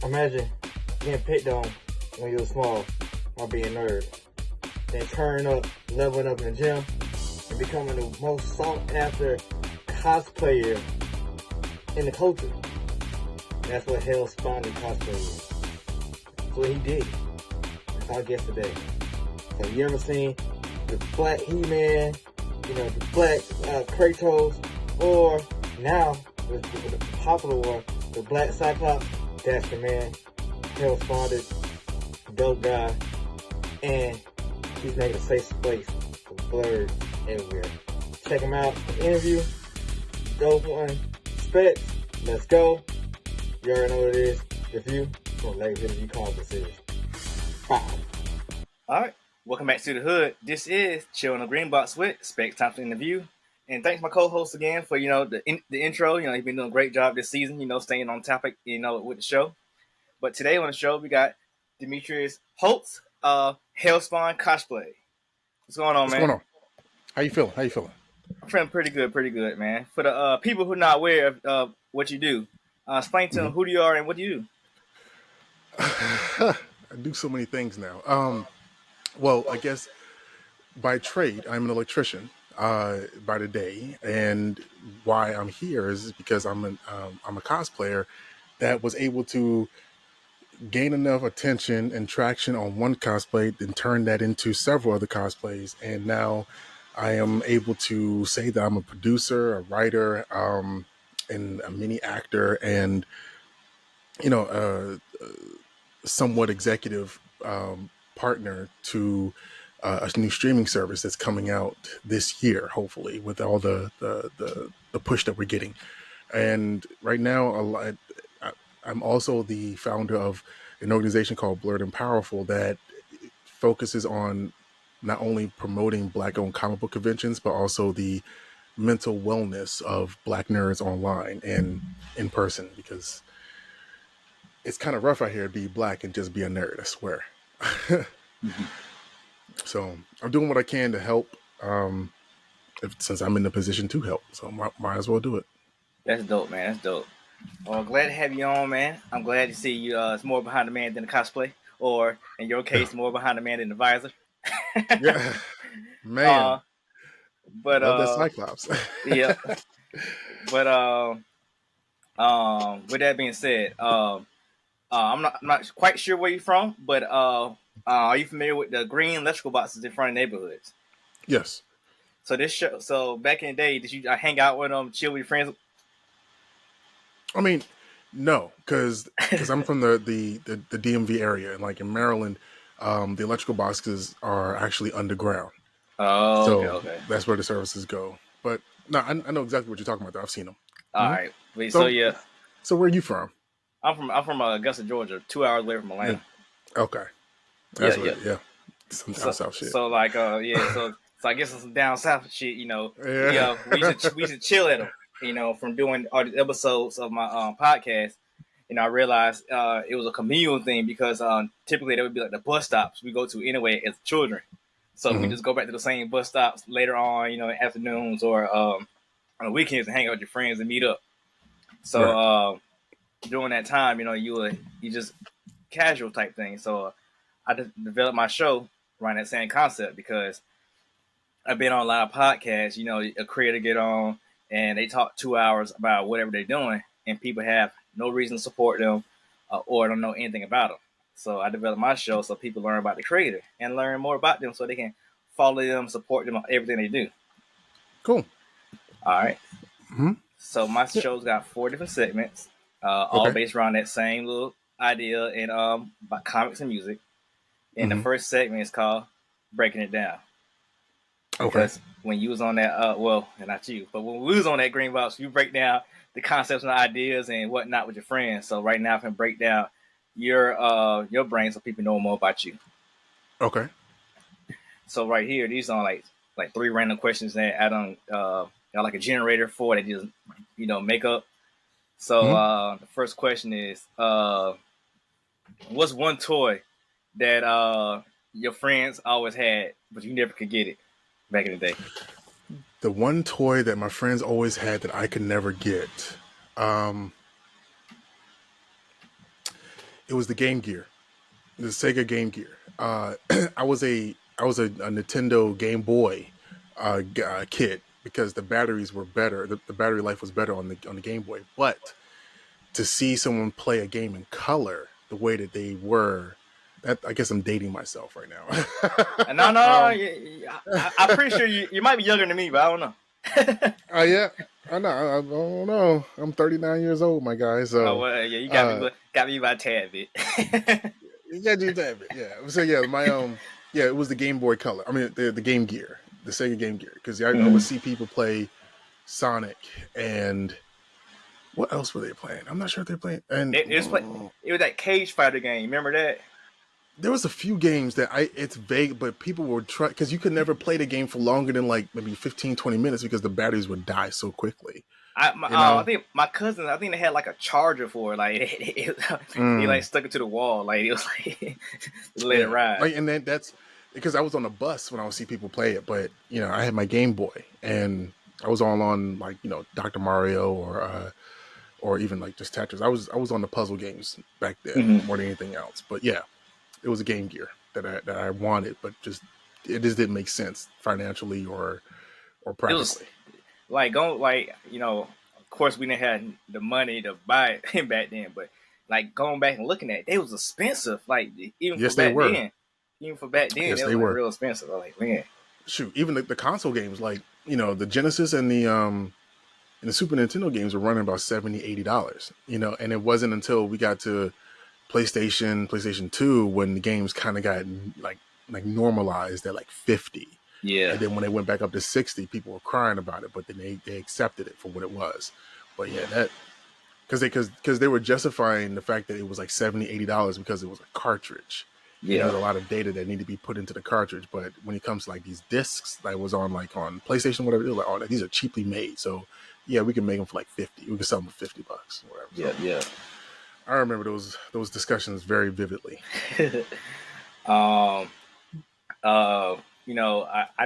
Imagine getting picked on when you were small or being a nerd. Then turning up, leveling up in the gym, and becoming the most sought after cosplayer in the culture. That's what Hellspawned cosplay is. That's what he did. That's our guest today. So you ever seen the black He-Man, the black Kratos, or now the popular one, the black Cyclops? That's the man. Hellspawned, dope guy, and he's making a safe space for Blerd everywhere. Check him out. The interview, dope one. Specks, let's go. You already know what it is. Review from Legacy Review Conference is. Wow. Alright, welcome back to the hood. This is Chillin the Green Box with Specks, Thompson in the view. And thanks my co-host again for, the intro. He's been doing a great job this season, staying on topic, with the show. But today on the show, we got Demetrius Holt, Hellspawned cosplay. What's going on, man? What's going on? How you feeling? I'm feeling pretty good, man. For the people who are not aware of what you do, explain to them who you are and what you do. I do so many things now. Well, I guess by trade, I'm an electrician by the day, and why I'm here is because I'm a cosplayer that was able to gain enough attention and traction on one cosplay, then turn that into several other cosplays, and now I am able to say that I'm a producer, a writer, and a mini actor, and somewhat executive partner to a new streaming service that's coming out this year, hopefully, with all the push that we're getting. And right now, I'm also the founder of an organization called Blerd and Powerful that focuses on not only promoting Black-owned comic book conventions, but also the mental wellness of Black nerds online and in person, because it's kind of rough out here to be Black and just be a nerd, I swear. So I'm doing what I can to help, since I'm in the position to help. So might as well do it. That's dope, man. That's dope. Well, glad to have you on, man. I'm glad to see you. It's more behind the man than the cosplay, or in your case, more behind the man than the visor. Yeah, man. But love that Cyclops. Yeah. But with that being said, I'm not quite sure where you're from, but are you familiar with the green electrical boxes in front of neighborhoods? Yes. So back in the day, did you hang out with them, chill with your friends? I mean, no, because I'm from the DMV area, and like in Maryland, the electrical boxes are actually underground. Oh, so okay. That's where the services go. But no, I know exactly what you're talking about. Though. I've seen them. All right. So yeah. So where are you from? I'm from Augusta, Georgia, 2 hours away from Atlanta. Yeah. Okay. That's yeah. Some down south shit. So like so I guess it's some down south shit. Yeah. We used to chill at them. From doing all the episodes of my podcast. I realized it was a communal thing because typically there would be like the bus stops we go to anyway as children. So we just go back to the same bus stops later on, in afternoons or on the weekends and hang out with your friends and meet up. So Right. During that time, you just casual type thing. So I just developed my show around that same concept because I've been on a lot of podcasts. A creator get on and they talk 2 hours about whatever they're doing, and people have no reason to support them or don't know anything about them. So I developed my show so people learn about the creator and learn more about them so they can follow them, support them on everything they do. Cool. All right. Mm-hmm. So my show's got 4 different segments, all based around that same little idea and about comics and music. And the first segment is called Breaking It Down. Because when you was on that, well, not you, but when we was on that green box, you break down the concepts and ideas and whatnot with your friends. So right now I can break down your brain so people know more about you. Okay. So right here, these are like 3 random questions that I don't got like a generator for that just make up. So the first question is, what's one toy that your friends always had but you never could get it back in the day? The one toy that my friends always had that I could never get. It was the Game Gear, the Sega Game Gear. I was a Nintendo Game Boy kid because the batteries were better. The battery life was better on the Game Boy. But to see someone play a game in color the way that they were, that, I guess I'm dating myself right now. No. I'm pretty sure you might be younger than me, but I don't know. Oh yeah, I know. I don't know. I'm 39 years old, my guy. So yeah, you got me by a tad bit. Yeah, do that. Yeah. So yeah, yeah, it was the Game Boy Color. I mean, the Game Gear, the Sega Game Gear, because I would see people play Sonic and what else were they playing? I'm not sure if they're playing. And it was that Cage Fighter game. Remember that? There was a few games that it's vague, but people would try because you could never play the game for longer than like maybe 15, 20 minutes because the batteries would die so quickly. I think my cousin, they had like a charger for it. Like he like stuck it to the wall. Like it was like let it ride. Like, and then that's because I was on the bus when I would see people play it. But I had my Game Boy and I was all on like Dr. Mario or even like just Tetris. I was on the puzzle games back then more than anything else. But yeah, it was a Game Gear that I wanted, but it just didn't make sense financially or practically. Of course we didn't have the money to buy it back then, but like going back and looking at it, they was expensive. Like even yes, for they back were. then, yes, they were real expensive. I was like, man, shoot, even the console games, like the Genesis and the Super Nintendo games were running about $70-$80. And it wasn't until we got to PlayStation 2 when the games kind of got like normalized at like 50. Yeah. And then when they went back up to 60, people were crying about it, but then they accepted it for what it was. But yeah, that because they were justifying the fact that it was like $70-$80 because it was a cartridge. Yeah. There was a lot of data that needed to be put into the cartridge. But when it comes to like these discs that was on PlayStation, whatever, it was like, oh, these are cheaply made. So yeah, we can make them for like 50. We can sell them for $50 or whatever. Yeah, so, yeah. I remember those discussions very vividly. I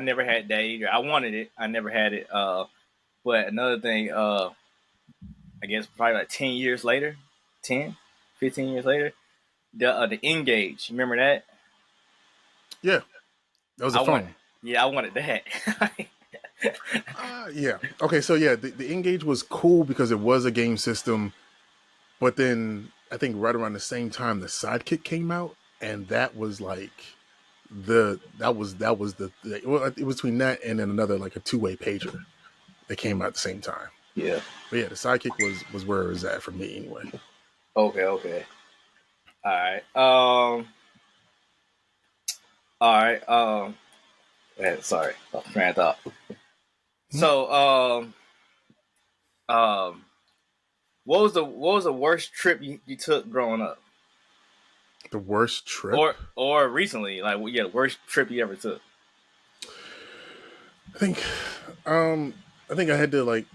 never had that either. I wanted it. I never had it. But another thing, I guess probably like 10 years later, 10, 15 years later, the Engage. Remember that? Yeah. That was a phone. I wanted that. Yeah. Okay, so yeah, the Engage was cool because it was a game system, but then I think right around the same time the Sidekick came out, and that was like it was between that and then another like a two-way pager that came out at the same time. Yeah. But yeah, the Sidekick was where it was at for me anyway. Okay. All right. Sorry, I ran out. So, what was the worst trip you took growing up? The worst trip, or recently, like the worst trip you ever took? I think I had to like.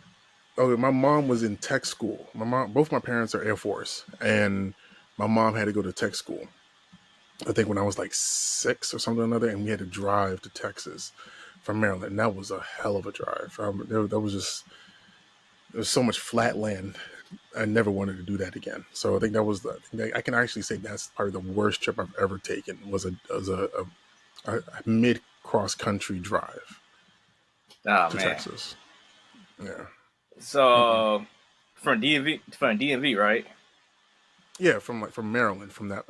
Oh, my mom was in tech school. Both my parents are Air Force, and my mom had to go to tech school. I think when I was like 6 or something or another, and we had to drive to Texas from Maryland. And that was a hell of a drive. There was so much flat land. I never wanted to do that again. So I think that was I can actually say that's probably the worst trip I've ever taken was a mid cross country drive to Texas. Yeah. So from DMV, right? Yeah, from Maryland, from that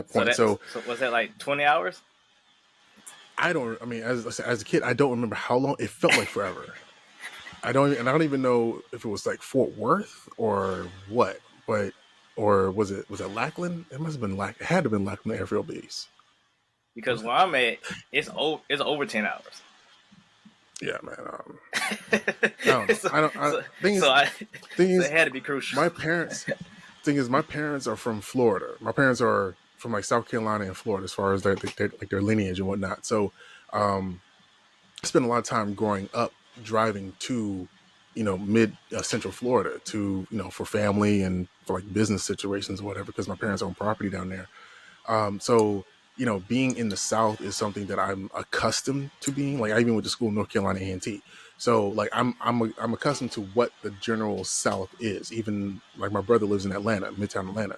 point. So was that like 20 hours? I mean, as a kid, I don't remember how long. It felt like forever. I don't even know if it was like Fort Worth or what, or was it Lackland? It must have been It had to have been Lackland Airfield Base. Because where I'm at, it's over 10 hours. Yeah, man. It had to be crucial. My parents are from Florida. My parents are from like South Carolina and Florida as far as their lineage and whatnot. So I spent a lot of time growing up driving to mid central Florida to for family and for like business situations or whatever, because my parents own property down there. So being in the South is something that I'm accustomed to being. Like I even went to school in North Carolina A&T. So like I'm accustomed to what the general South is. Even like my brother lives in Atlanta, Midtown Atlanta.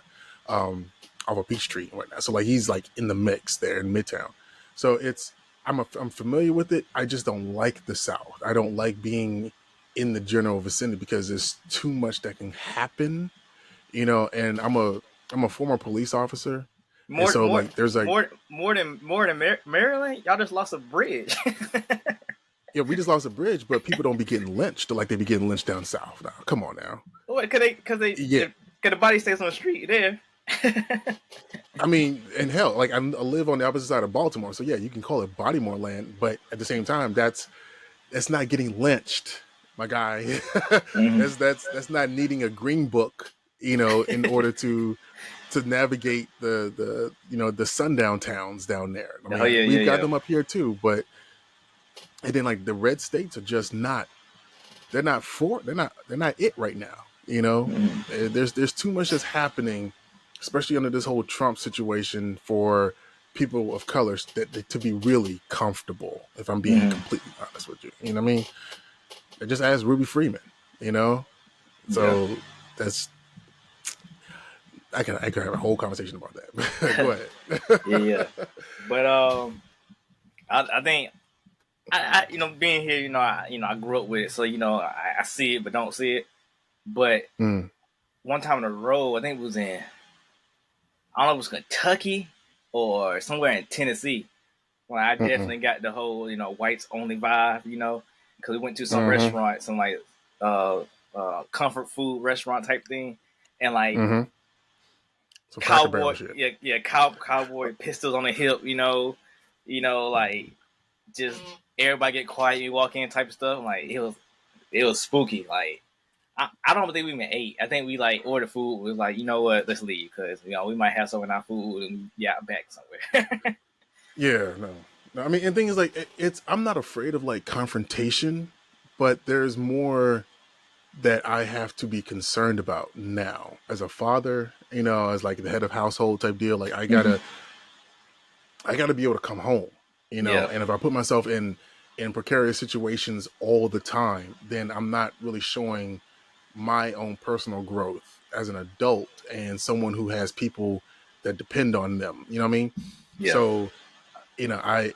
off of Peachtree and whatnot. So like he's like in the mix there in Midtown. So I'm familiar with it. I just don't like the South. I don't like being in the general vicinity because there's too much that can happen, and I'm a former police officer. And so like there's like more than Maryland. Y'all just lost a bridge. yeah, we just lost a bridge, but people don't be getting lynched like they be getting lynched down south now. Come on now. What? Because the body stays on the street there. I mean, and hell, like I live on the opposite side of Baltimore, so yeah, you can call it Bodymore land, but at the same time, that's not getting lynched, my guy. Mm-hmm. That's not needing a green book, in order to navigate the sundown towns down there. I mean, we've got them up here too, but and then like the red states are just not. They're not it right now. Mm-hmm. There's too much that's happening, especially under this whole Trump situation, for people of color to be really comfortable. If I'm being completely honest with you, you know what I mean? Just ask Ruby Freeman, So that's. I could have a whole conversation about that. Go ahead. yeah. But I think I being here, I grew up with it, so I see it but don't see it. But one time on the road, I think it was in, I don't know if it was Kentucky or somewhere in Tennessee, when I definitely got the whole whites only vibe, because we went to some restaurant, some like comfort food restaurant type thing, and like. Cowboy, cowboy pistols on the hip, like just everybody get quiet when you walk in type of stuff. Like it was spooky. Like I don't think we even ate. I think we like ordered food. We was like, you know what, let's leave because we might have some in our food and back somewhere. Yeah, no. I mean, and the thing is like I'm not afraid of like confrontation, but there's more that I have to be concerned about now as a father, as like the head of household type deal. Like I gotta be able to come home, and if I put myself in precarious situations all the time, then I'm not really showing my own personal growth as an adult and someone who has people that depend on them. You know what I mean? Yeah. So, I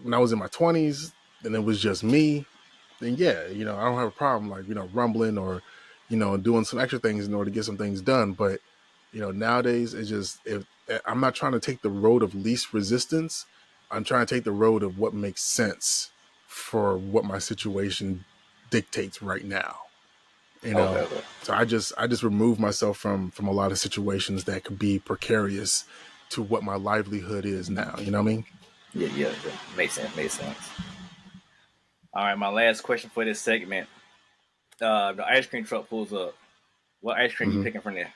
when I was in my 20s, then it was just me. Then I don't have a problem like rumbling or doing some extra things in order to get some things done. But nowadays it's just if I'm not trying to take the road of least resistance, I'm trying to take the road of what makes sense for what my situation dictates right now. So I just remove myself from a lot of situations that could be precarious to what my livelihood is now. You know what I mean? Yeah. Makes sense. All right, my last question for this segment. The ice cream truck pulls up. What ice cream you picking from there?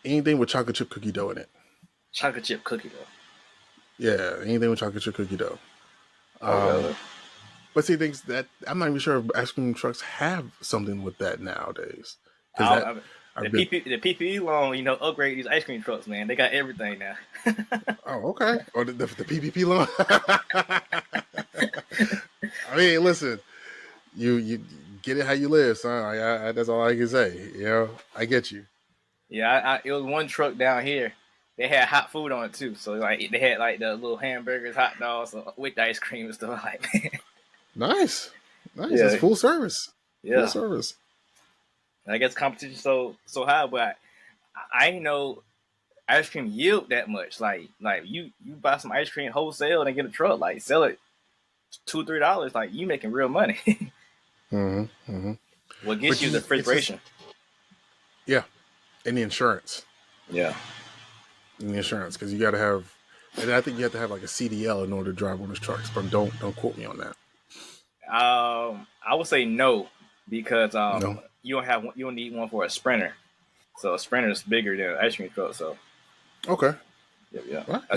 Anything with chocolate chip cookie dough in it. Chocolate chip cookie dough. Yeah, anything with chocolate chip cookie dough. But see, things that I'm not even sure if ice cream trucks have something with that nowadays. The PPE loan, upgrade these ice cream trucks, man. They got everything now. Oh, okay. Or the PPP loan. I mean, listen, you get it how you live, son. That's all I can say. I get you. Yeah, it was one truck down here. They had hot food on it too. So like they had like the little hamburgers, hot dogs with the ice cream and stuff like that. Nice. Yeah. It's full service. Yeah. Full service. I guess competition so high, but I ain't know ice cream yield that much. Like you buy some ice cream wholesale and get a truck, like sell it $2-3, like you making real money. What gets you the refrigeration? Yeah, and the insurance. Yeah, and the insurance because you got to have, and I think you have to have like a CDL in order to drive one of those trucks. But don't quote me on that. I would say no because no. You don't need one for a Sprinter. So a Sprinter is bigger than an ice cream truck. So okay. Yeah. Well, a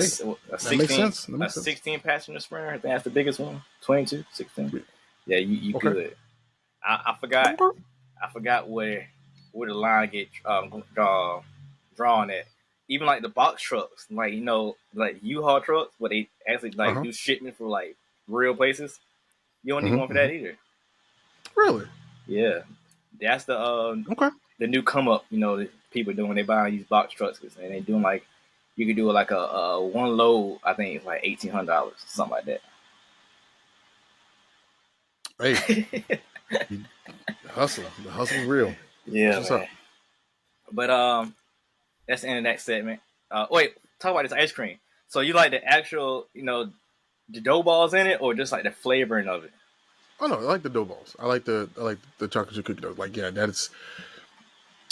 16 passenger Sprinter. I think that's the biggest one. 22, 16. Yeah, you okay. could. I forgot where the line get drawn at. Even like the box trucks, like like U-Haul trucks, where they actually like do shipment for like real places. You don't need one for that either. Really? Yeah. That's the okay. the new come up, that people doing when they buy these box trucks, and they doing like you could do like a one load. I think it's like $1,800, something like that. Hey, the hustle's real. Yeah, What's man. up? But that's the end of that segment. Wait, talk about this ice cream. So you like the actual, the dough balls in it, or just like the flavoring of it? Oh no, I like the dough balls. I like the chocolate chip cookie dough. Like, yeah, that's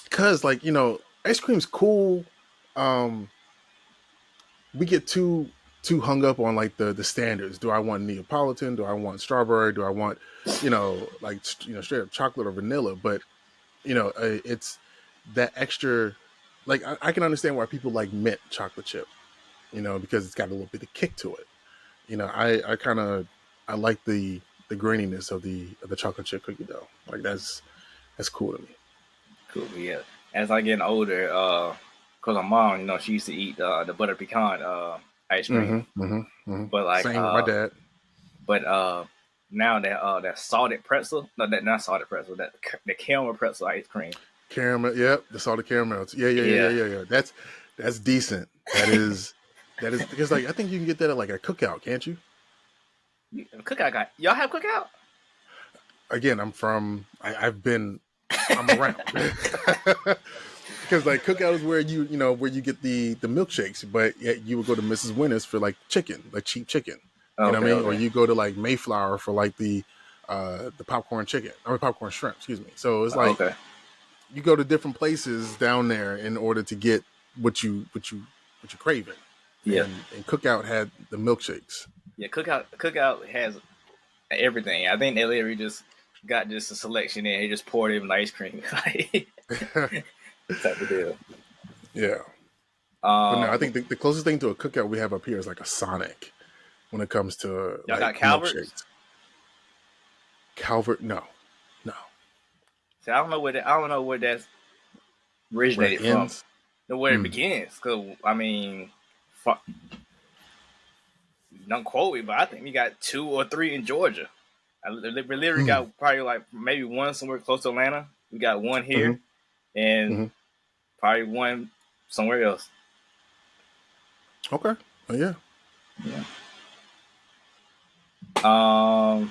because like ice cream's cool. We get too hung up on like the standards. Do I want Neapolitan? Do I want strawberry? Do I want straight up chocolate or vanilla? But it's that extra. Like I can understand why people like mint chocolate chip, because it's got a little bit of kick to it. I like the graininess of the chocolate chip cookie dough. Like that's cool to me. Cool, yeah. As I get older, cause my mom, she used to eat the butter pecan ice cream. But like same with my dad. But now that salted pretzel, no, that not salted pretzel, that the caramel pretzel ice cream. Caramel, yep, the salted caramels. Yeah. That's decent. That is because like I think you can get that at like a cookout, can't you? Cookout guy, y'all have cookout? Again, I'm around because like cookout is where where you get the milkshakes, but yet you would go to Mrs. Winner's for like chicken, like cheap chicken. You know what I mean? Or you go to like Mayflower for like the popcorn chicken or popcorn shrimp, excuse me. So it's like you go to different places down there in order to get what you craving. Yeah. And Cookout had the milkshakes. Yeah, Cookout has everything. I think they literally just got just a selection and they just poured it in ice cream. Type of deal. Yeah. But no, I think the closest thing to a Cookout we have up here is like a Sonic when it comes to y'all got Calvert's? Calvert, no. See, I don't know where that's originated from. Where it begins. Because, I mean, don't quote me, but I think we got 2 or 3 in Georgia. We literally got probably like maybe one somewhere close to Atlanta. We got one here and probably one somewhere else. Okay. Oh, yeah. All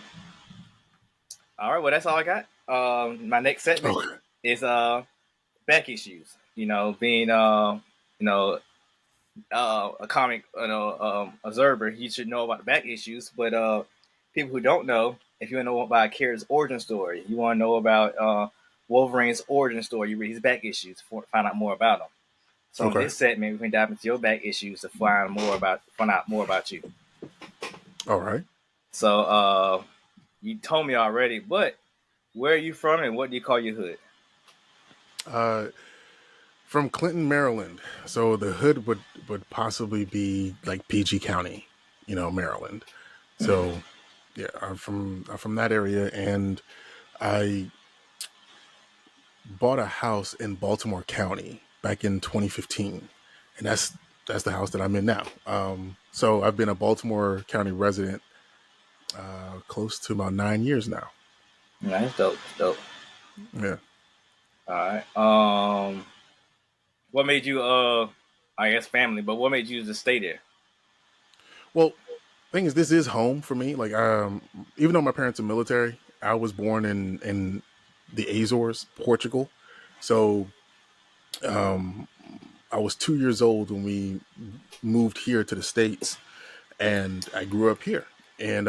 right. Well, that's all I got. My next segment is back issues. Being a comic observer, you should know about the back issues. But people who don't know, if you want to know about a character's origin story, you want to know about Wolverine's origin story, you read his back issues to find out more about him. So in this segment, we can dive into your back issues to find out more about you. All right. So you told me already, but where are you from and what do you call your hood? From Clinton, Maryland. So the hood would possibly be like PG County, Maryland. So yeah, I'm from that area, and I bought a house in Baltimore County back in 2015, and that's the house that I'm in now. So I've been a Baltimore County resident close to about 9 years now. Yeah, that's dope. Yeah. All right. What made you, I guess family, but what made you just stay there? Well, the thing is, this is home for me. Like, even though my parents are military, I was born in the Azores, Portugal. So, I was 2 years old when we moved here to the States, and I grew up here. And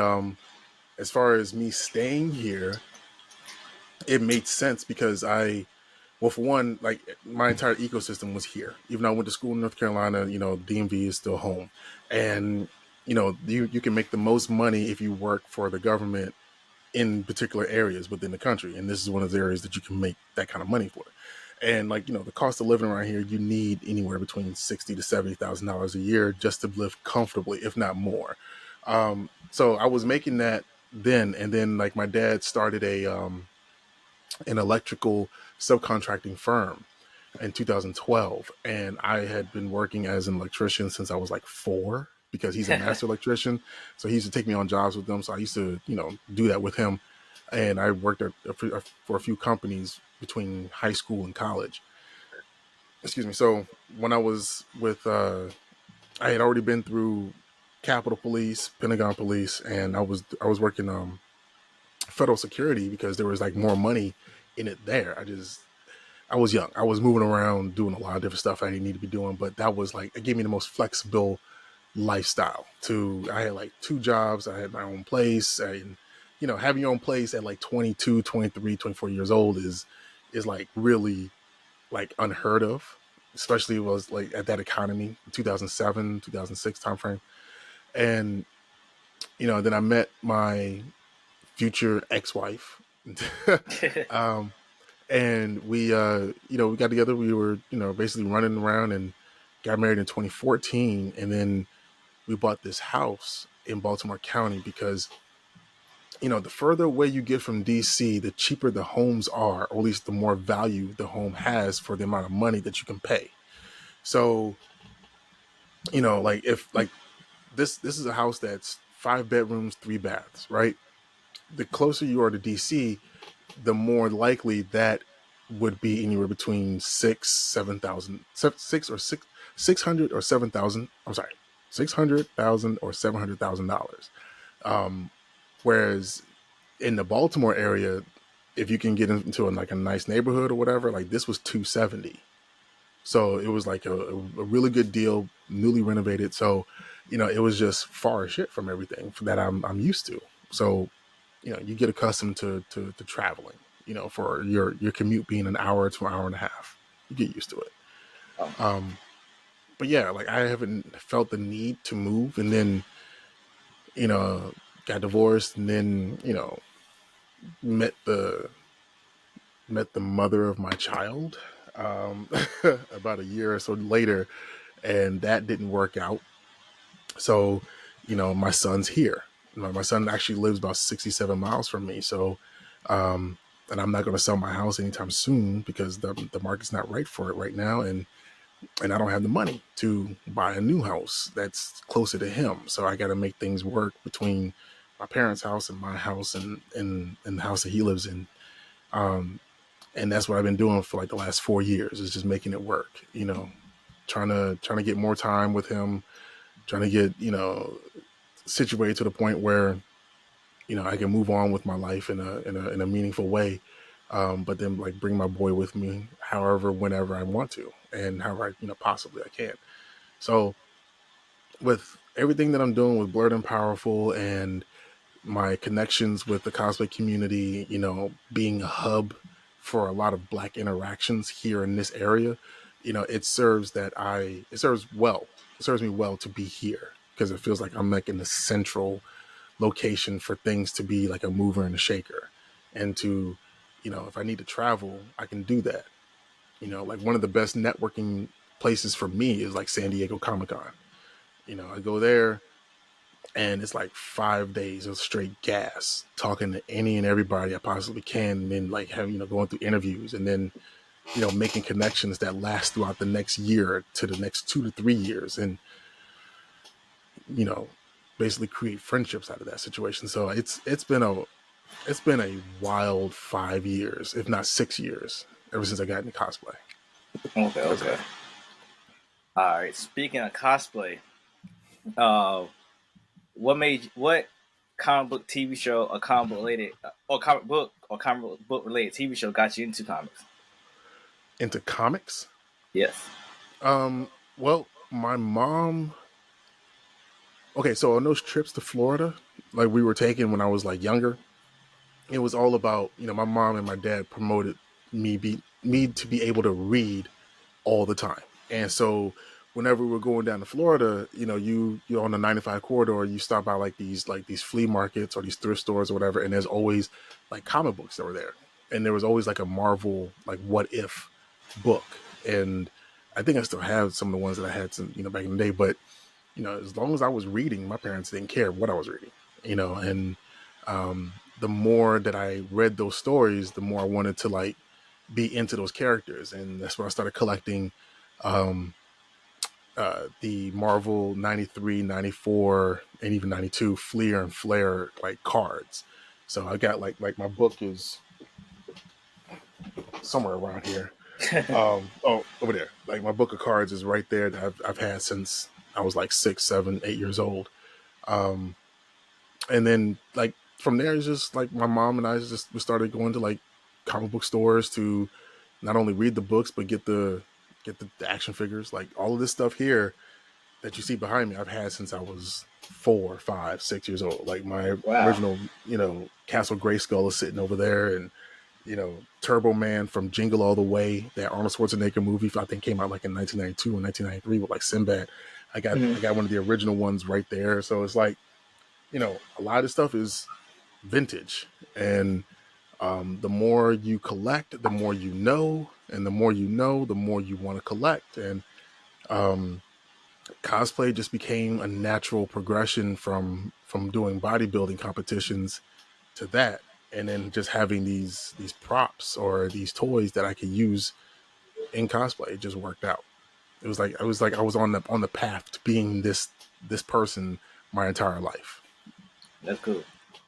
as far as me staying here, it made sense because well, for one, like my entire ecosystem was here. Even though I went to school in North Carolina, DMV is still home. And, you can make the most money if you work for the government in particular areas within the country. And this is one of the areas that you can make that kind of money for. And like, the cost of living around here, you need anywhere between $60,000 to $70,000 a year just to live comfortably, if not more. So I was making that then. And then like my dad started an electrical subcontracting firm in 2012, and I had been working as an electrician since I was like 4 because he's a master electrician. So he used to take me on jobs with them. So I used to, do that with him. and I worked for a few companies between high school and college. Excuse me. So when I was with, I had already been through Capitol Police, Pentagon Police, and I was working federal security because there was like more money in it there. I was young. I was moving around doing a lot of different stuff I didn't need to be doing, but that was like, it gave me the most flexible lifestyle. I had like two jobs. I had my own place, and having your own place at like 22, 23, 24 years old is like really like unheard of, especially was like at that economy, 2007, 2006 timeframe. And then I met my future ex-wife. um, and we got together. We were basically running around and got married in 2014, and then we bought this house in Baltimore County because the further away you get from DC, the cheaper the homes are, or at least the more value the home has for the amount of money that you can pay. So like if like this is a house that's 5 bedrooms, 3 baths, right? The closer you are to DC, the more likely that would be anywhere between 600 or 7,000. I'm sorry, 600,000 or $700,000. Whereas in the Baltimore area, if you can get into like a nice neighborhood or whatever, like this was 270. So it was like a really good deal, newly renovated. So, it was just far as shit from everything that I'm used to. So, you get accustomed to traveling, for your commute being an hour to an hour and a half. You get used to it. Oh. But yeah, like I haven't felt the need to move, and then, got divorced, and then, met the mother of my child about a year or so later, and that didn't work out. So, my son's here. My son actually lives about 67 miles from me. So, and I'm not going to sell my house anytime soon because the market's not right for it right now. And I don't have the money to buy a new house that's closer to him. So I got to make things work between my parents' house and my house and the house that he lives in. And that's what I've been doing for like the last 4 years, is just making it work, trying to get more time with him, trying to get, situated to the point where, I can move on with my life in a meaningful way. But then like bring my boy with me, however, whenever I want to, and however possibly I can. So with everything that I'm doing with Blerd and Powerful and my connections with the cosplay community, being a hub for a lot of Black interactions here in this area, it serves me well to be here, because it feels like I'm like in the central location for things to be like a mover and a shaker, and to, if I need to travel, I can do that. Like one of the best networking places for me is like San Diego Comic-Con. I go there and it's like 5 days of straight gas, talking to any and everybody I possibly can, and then like having, going through interviews, and then, making connections that last throughout the next year to the next 2 to 3 years, and, basically create friendships out of that situation. So it's been a wild 5 years, if not 6 years, ever since I got into cosplay. Okay. All right. Speaking of cosplay, what comic book TV show or comic book related TV show got you into comics? Into comics? Yes. Well, my mom. Okay, so on those trips to Florida, like we were taking when I was like younger, it was all about, my mom and my dad promoted me to be able to read all the time. And so whenever we were going down to Florida, you're on the 95 corridor, you stop by like these flea markets or these thrift stores or whatever, and there's always like comic books that were there. And there was always like a Marvel, like What If book. And I think I still have some of the ones that I had some, back in the day, but as long as I was reading, my parents didn't care what I was reading, and the more that I read those stories, the more I wanted to like be into those characters. And that's when I started collecting the Marvel 93, 94, and even 92 Fleer and Flare like cards. So I got like my book is somewhere around here. Oh, over there. Like my book of cards is right there that I've had since I was like 6, 7, 8 years old. And then like from there, it's just like my mom and I just we started going to like comic book stores to not only read the books but get the action figures. Like all of this stuff here that you see behind me, I've had since I was 4, 5, 6 years old. Like my Wow. original, Castle Grayskull is sitting over there, and Turbo Man from Jingle All the Way, that Arnold Schwarzenegger movie, I think came out like in 1992 or 1993 with like Sinbad. I got one of the original ones right there. So it's like, a lot of this stuff is vintage, and the more you collect, the more you know, and the more you know, the more you want to collect. And cosplay just became a natural progression from doing bodybuilding competitions to that, and then just having these props or these toys that I could use in cosplay. It just worked out. It was like I was on the path to being this person my entire life. That's cool.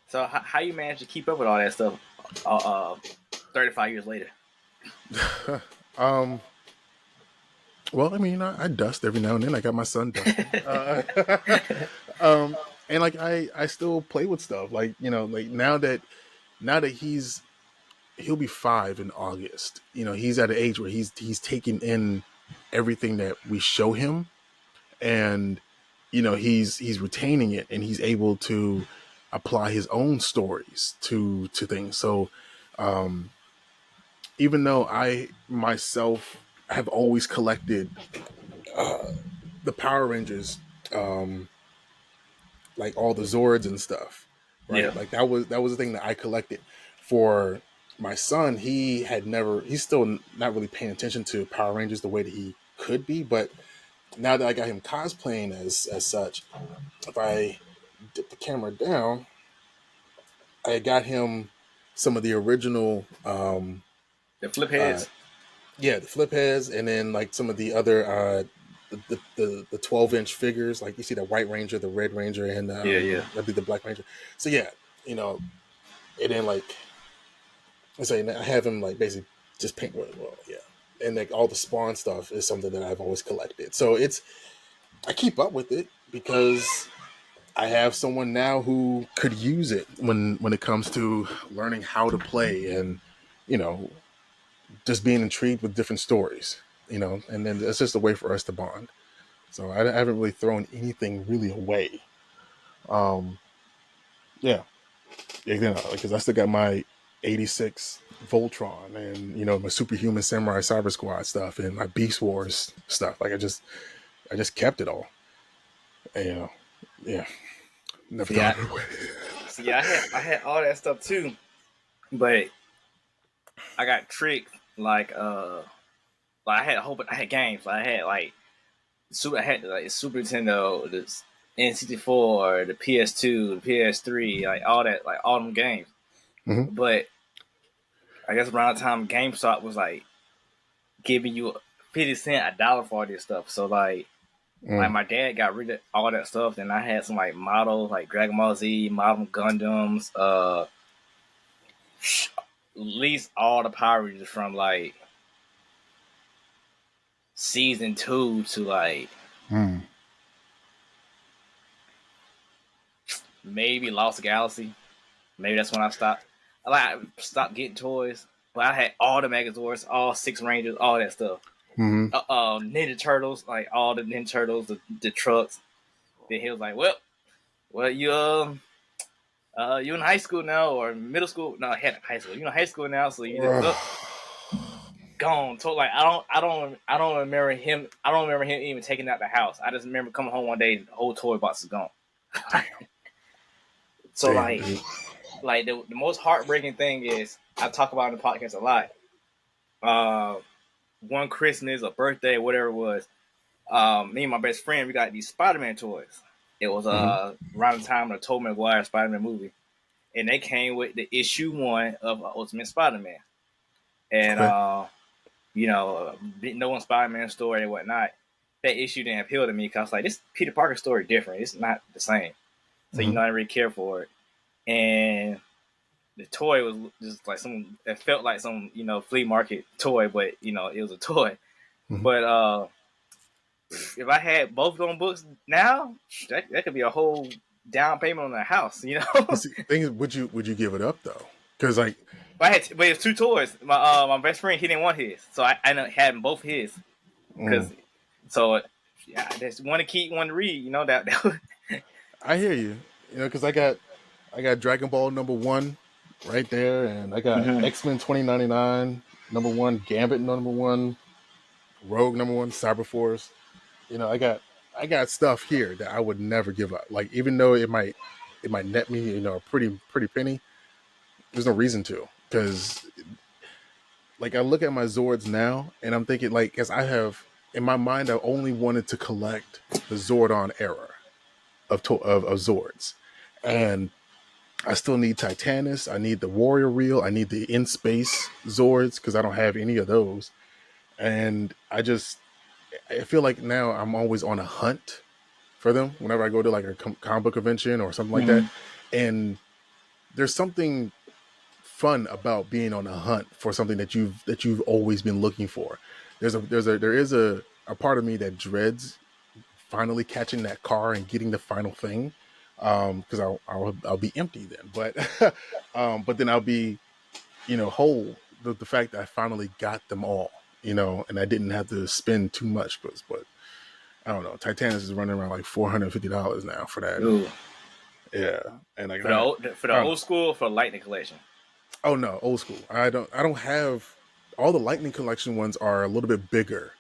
So how you manage to keep up with all that stuff 35 years later? Well, I mean, I dust every now and then. I got my son dusting. And like I still play with stuff. Like, like now that he'll be 5 in August. He's at an age where he's taking in everything that we show him, and he's retaining it, and he's able to apply his own stories to things. So even though I myself have always collected the Power Rangers, like all the Zords and stuff, right? Yeah. Like that was the thing that I collected. For my son, he's still not really paying attention to Power Rangers the way that he could be, but now that I got him cosplaying as such, if I dip the camera down, I got him some of the original The flip heads. The flip heads, and then like some of the other the 12-inch figures, like you see the White Ranger, the Red Ranger, and I think the Black Ranger. So yeah, and then like I say, I have him like basically just paint and like all the Spawn stuff is something that I've always collected. So I keep up with it because I have someone now who could use it when it comes to learning how to play, and just being intrigued with different stories, and then it's just a way for us to bond. So I haven't really thrown anything really away. Because I still got my 86 Voltron, and my Superhuman Samurai Cyber Squad stuff, and my Beast Wars stuff. Like I just kept it all. And, never thrown it away. See, I had all that stuff too, but I got tricked. Like I had a whole bunch. I had games. I had like Super Nintendo, the N64, the PS2, the PS3, like all that, like all them games. Mm-hmm. But I guess around the time GameStop was like giving you 50 cents, $1 for all this stuff. So like my dad got rid of all that stuff. Then I had some like models, like Dragon Ball Z, model Gundams, at least all the Power Rangers from like season 2 to like maybe Lost Galaxy. Maybe that's when I stopped. I stopped getting toys, but I had all the Megazords, all 6 Rangers, all that stuff. Mm-hmm. Ninja Turtles, like all the Ninja Turtles, the trucks. Then he was like, "Well, you you in high school now or middle school? No, I had high school. You in high school now, so you just gone." So like I don't remember him. I don't remember him even taking out the house. I just remember coming home one day, the whole toy box is gone. So like the most heartbreaking thing is, I talk about in the podcast a lot. One Christmas or birthday, whatever it was, me and my best friend, we got these Spider-Man toys. It was around the time of the Tobey Maguire Spider-Man movie, and they came with the issue 1 of Ultimate Spider-Man, and knowing Spider-Man story and whatnot, that issue didn't appeal to me because I was like, this Peter Parker story different. It's not the same, so I didn't really care for it. And the toy was just like it felt like some, flea market toy, but it was a toy. Mhm. But if I had both of them books now, that could be a whole down payment on a house, But see, the thing is, would you give it up though? Because like, But it's two toys. My best friend, he didn't want his, so I ended up having both his. Because yeah, I just want to keep, one to read. That I hear you. Because I got Dragon Ball #1 right there, and I got X-Men 2099 #1, Gambit #1, Rogue #1, Cyberforce. I got stuff here that I would never give up. Like, even though it might net me, a pretty penny, there's no reason to. Because like, I look at my Zords now and I'm thinking, like, because I have in my mind, I only wanted to collect the Zordon era of Zords, and I still need Titanus. I need the Warrior Reel. I need the In Space Zords because I don't have any of those. And I feel like now I'm always on a hunt for them whenever I go to like a comic book convention or something like that. And there's something fun about being on a hunt for something that you've always been looking for. There is a part of me that dreads finally catching that car and getting the final thing, because I'll be empty then. But then I'll be whole. The fact that I finally got them all, and I didn't have to spend too much. But I don't know. Titanus is running around like $450 now for that. Ooh. Yeah, and like for the old school, for Lightning Collection. Oh no, old school. I don't have all the Lightning Collection ones are a little bit bigger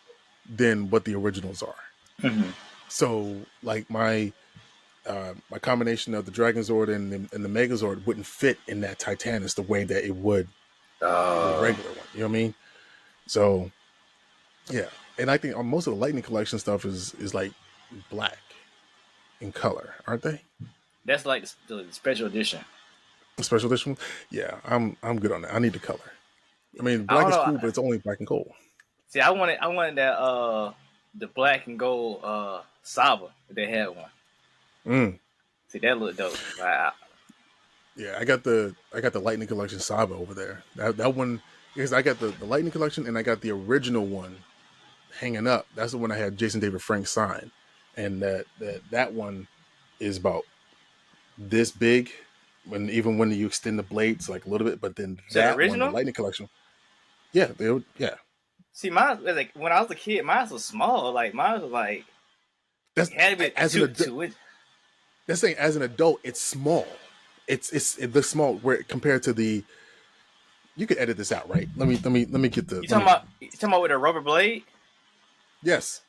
than what the originals are. So like my combination of the Dragon Zord and the Megazord wouldn't fit in that Titanus the way that it would the regular one. You know what I mean? So yeah, and I think most of the Lightning Collection stuff is like black in color, aren't they? That's like the special edition. The special edition? Yeah, I'm good on that. I need the color. I mean, black is cool, but it's only black and gold. See, I wanted that the black and gold Saba if they had one. See, that looked dope. Wow. Yeah, I got the Lightning Collection Saba over there. That one, because I got the Lightning Collection and I got the original one hanging up. That's the one I had Jason David Frank sign, and that one is about this big. Even when you extend the blades like a little bit, but then that one, the Lightning Collection, yeah. See, mine was like when I was a kid, mine was small. Like mine was like had to be as That's saying as an adult, it's small. It looks small where compared to the. You could edit this out, right? Let me get the. You talking about with a rubber blade? Yes.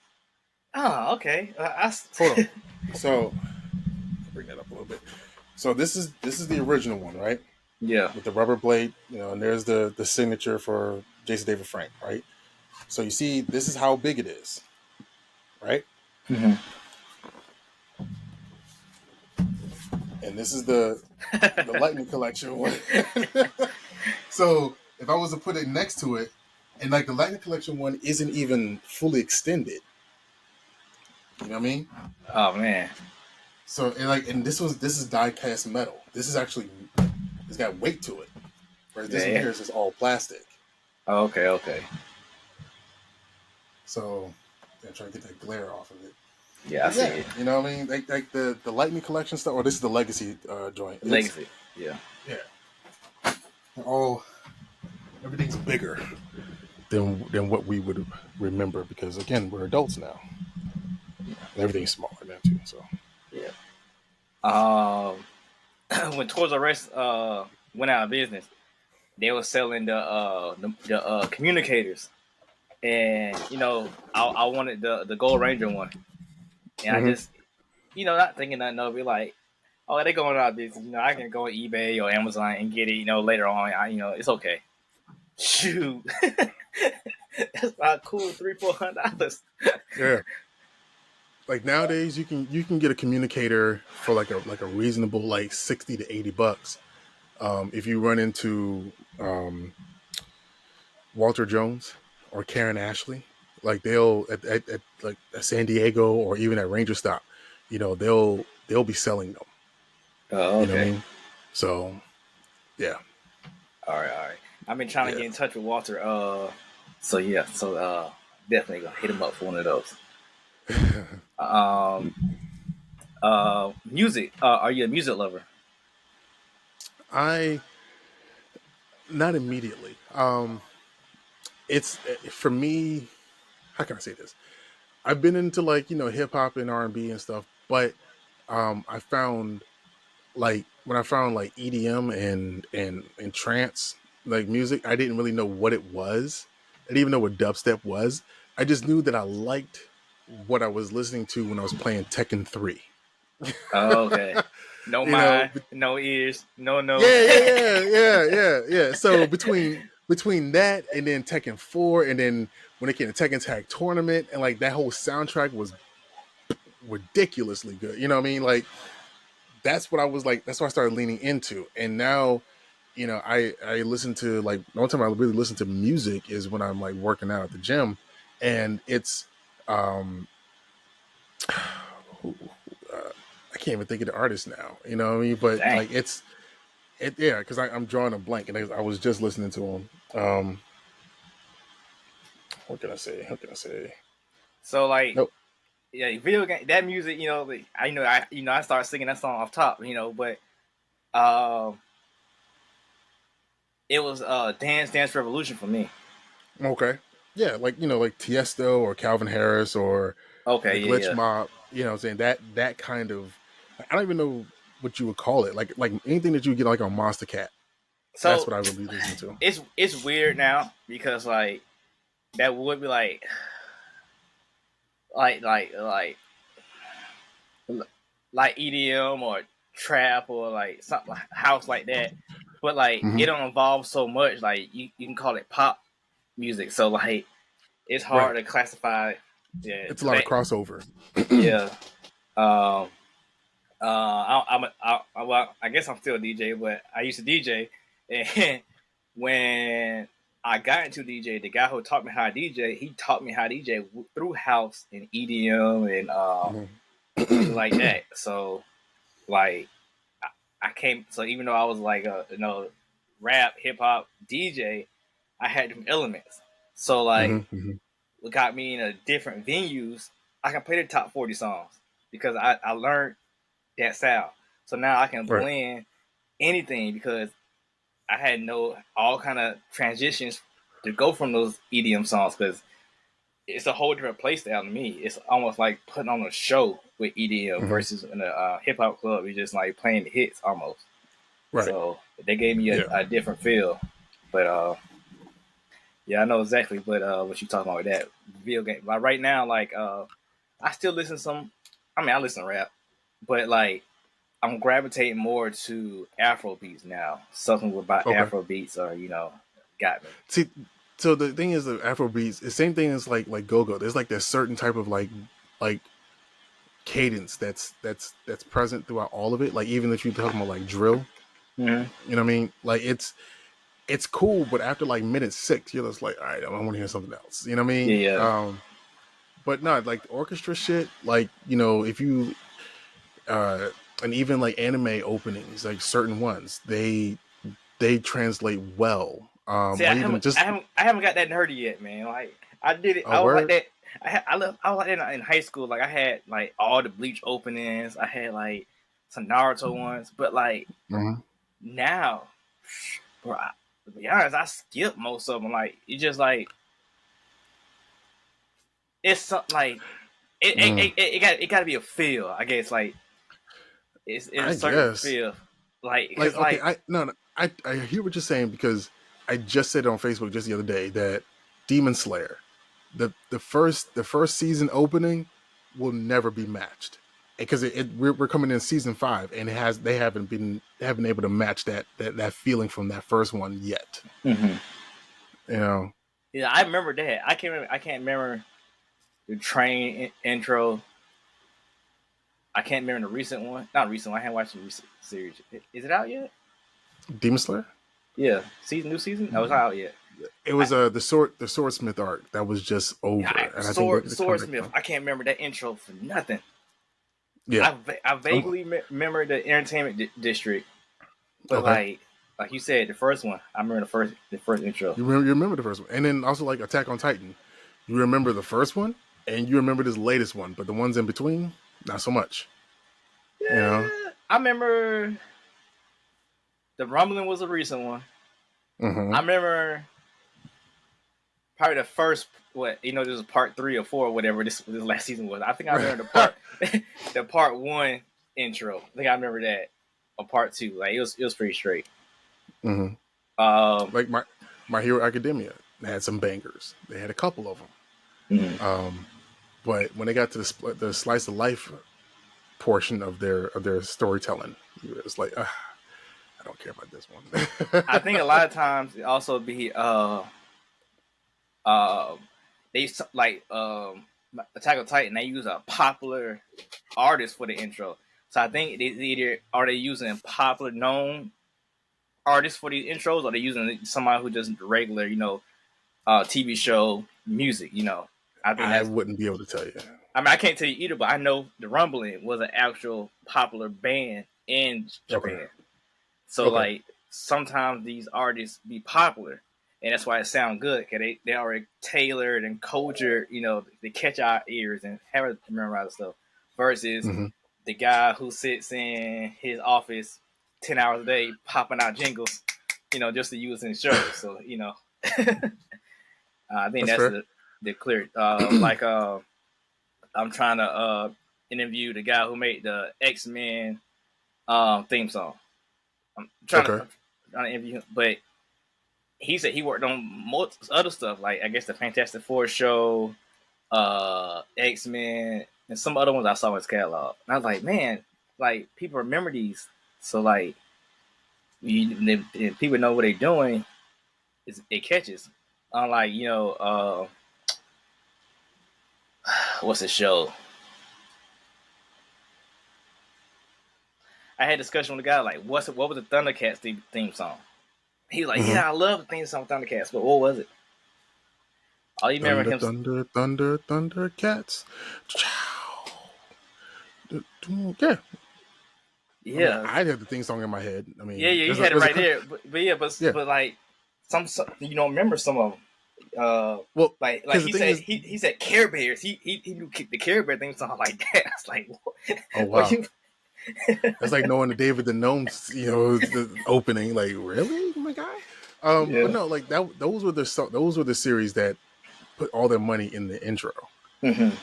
Oh, okay. Hold on. So, bring that up a little bit. So this is the original one, right? Yeah. With the rubber blade, and there's the signature for Jason David Frank, right? So you see, this is how big it is, right? And this is the Lightning Collection one. So if I was to put it next to it, and like the Lightning Collection one isn't even fully extended, you know what I mean? Oh man. So and this is die cast metal. This is actually, it's got weight to it. Whereas this one here is just all plastic. Oh, okay. So I'm trying to get that glare off of it. Yeah, I see it. You know what I mean? Like the Lightning Collection stuff, or this is the Legacy joint. Legacy, yeah. Everything's bigger than what we would remember, because again, we're adults now. And everything's smaller now too. So when Toys R Us went out of business, they were selling the communicators, and I wanted the Gold Ranger one, and I just not thinking nothing of it, like, oh, they going out of business, I can go on eBay or Amazon and get it, later on. It's okay. Shoot, that's about cool $300-$400. Yeah. Like nowadays, you can get a communicator for like a reasonable like $60 to $80. If you run into Walter Jones or Karen Ashley, like they'll at like at San Diego or even at Ranger Stop, they'll be selling them. Oh, okay. You know what I mean? So, yeah. All right, all right. I've been trying to get in touch with Walter. So definitely gonna hit him up for one of those. Um, Music. Are you a music lover? I not immediately. It's for me. How can I say this? I've been into like hip hop and R&B and stuff, but I found like when I found like EDM and trance like music, I didn't really know what it was. I didn't even know what dubstep was. I just knew that I liked what I was listening to when I was playing Tekken 3. Oh, okay. No You know, mind, no ears, no nose. yeah. So between that and then Tekken 4 and then when it came to Tekken Tag Tournament and like that whole soundtrack was ridiculously good. You know what I mean? Like that's what I was like. That's what I started leaning into. And now, I listen to like the only time I really listen to music is when I'm like working out at the gym, and it's I can't even think of the artist now. You know what I mean? But Dang. like yeah, because I'm drawing a blank, and I was just listening to him. What can I say? How can I say? So like, Nope. yeah, video game that music. Like, I started singing that song off top. But it was Dance Revolution for me. Okay. Yeah, like Tiesto or Calvin Harris or Okay, the Glitch yeah. Mob. You know what I'm saying? That kind of, I don't even know what you would call it. Like anything that you get like on Monster Cat. That's So what I would be listening to. it's weird now because like that would be like EDM or trap or like something like house like that. But like Mm-hmm. it don't involve so much. Like you can call it pop music. So like it's hard to classify. Yeah, It's a lot of crossover. Yeah. I guess I'm still a DJ, but I used to DJ, and when I got into DJ, the guy who taught me how to DJ, he taught me how to DJ through house and EDM and things like that. So, like, I came. So even though I was like a rap hip hop DJ, I had them elements. So like, what got me in a different venues, I can play the top 40 songs because I learned that sound. So now I can blend anything because I had all kind of transitions to go from those EDM songs because it's a whole different play style to me. It's almost like putting on a show with EDM versus in a hip hop club. You're just like playing the hits almost. Right. So they gave me a different feel. But yeah, I know exactly what you're talking about with that video game. But right now, like I still listen to some. I mean, I listen to rap, but like I'm gravitating more to Afro beats now. Something about Afro beats or got me. See, so the thing is, the Afro beats, the same thing as like go-go. There's like this certain type of like cadence that's present throughout all of it. Like even if you're talking about like drill, you know what I mean? Like it's cool, but after like minute 6, you're just like, all right, I want to hear something else. You know what I mean? Yeah. But no, like the orchestra shit, like if you and even like anime openings, like certain ones, they translate well. See, I haven't got that nerdy yet, man. Like I did it. I was like that. I was like that in high school. Like I had like all the Bleach openings. I had like some Naruto ones, but like now, bro, to be honest, I skip most of them. Like you just like it's something like it got to be a feel. I guess like it's a certain feel. Like okay, I hear what you're saying because I just said it on Facebook just the other day that Demon Slayer, the first season opening will never be matched because we're coming in season 5 and they haven't been able to match that feeling from that first one yet. Mm-hmm. Yeah, I remember that. I can't remember the train intro. I can't remember the recent one. Not recent one. I haven't watched the recent series. Is it out yet? Demon Slayer? Yeah, new season. No, it's not out yet. It was the Swordsmith arc that was just over. Swordsmith. I can't remember that intro for nothing. Yeah, I vaguely remember the Entertainment District, but like like you said, the first one. I remember the first intro. You remember the first one, and then also like Attack on Titan. You remember the first one, and you remember this latest one, but the ones in between, not so much. Yeah, You know, I remember the Rumbling was a recent one. mm-hmm. I remember probably the first this was part 3 or 4 or whatever this last season was. I think I remember the part 1 intro. I think I remember that. Or part 2. Like it was pretty straight. Mm-hmm. Like my Hero Academia had some bangers. They had a couple of them. Mm-hmm. But when they got to the slice of life portion of their storytelling, it was like, I don't care about this one. I think a lot of times it also be they like Attack on Titan. They use a popular artist for the intro, so I think they either are they using popular known artists for these intros, or they using somebody who does regular, TV show music. I wouldn't be able to tell you. I mean, I can't tell you either, but I know the Rumbling was an actual popular band in Japan. Okay. So like sometimes these artists be popular. And that's why it sounds good, because they already tailored and cultured, they catch our ears and have us memorize the stuff. Versus the guy who sits in his office 10 hours a day popping out jingles, just to use in shows. So, I think that's the clear. I'm trying to interview the guy who made the X-Men theme song. I'm trying to interview him, but he said he worked on most other stuff, like I guess the Fantastic Four show, X-Men, and some other ones I saw in his catalog. And I was like, man, like people remember these, so like if people know what they're doing, it catches. Unlike what's the show? I had a discussion with the guy like, what was the Thundercats theme song? He's like, yeah, I love the theme song Thundercats, but what was it? All you remember Thundercats. Yeah. Yeah. I mean, I'd have the theme song in my head. I mean, yeah, you had it right there. But like some you don't remember some of them. Well, like he said Care Bears. He knew the Care Bear theme song like that. I was like, oh wow. That's like knowing the David the Gnome's, the opening. Like, really, my guy? But no, like that. Those were the series that put all their money in the intro. Mm-hmm.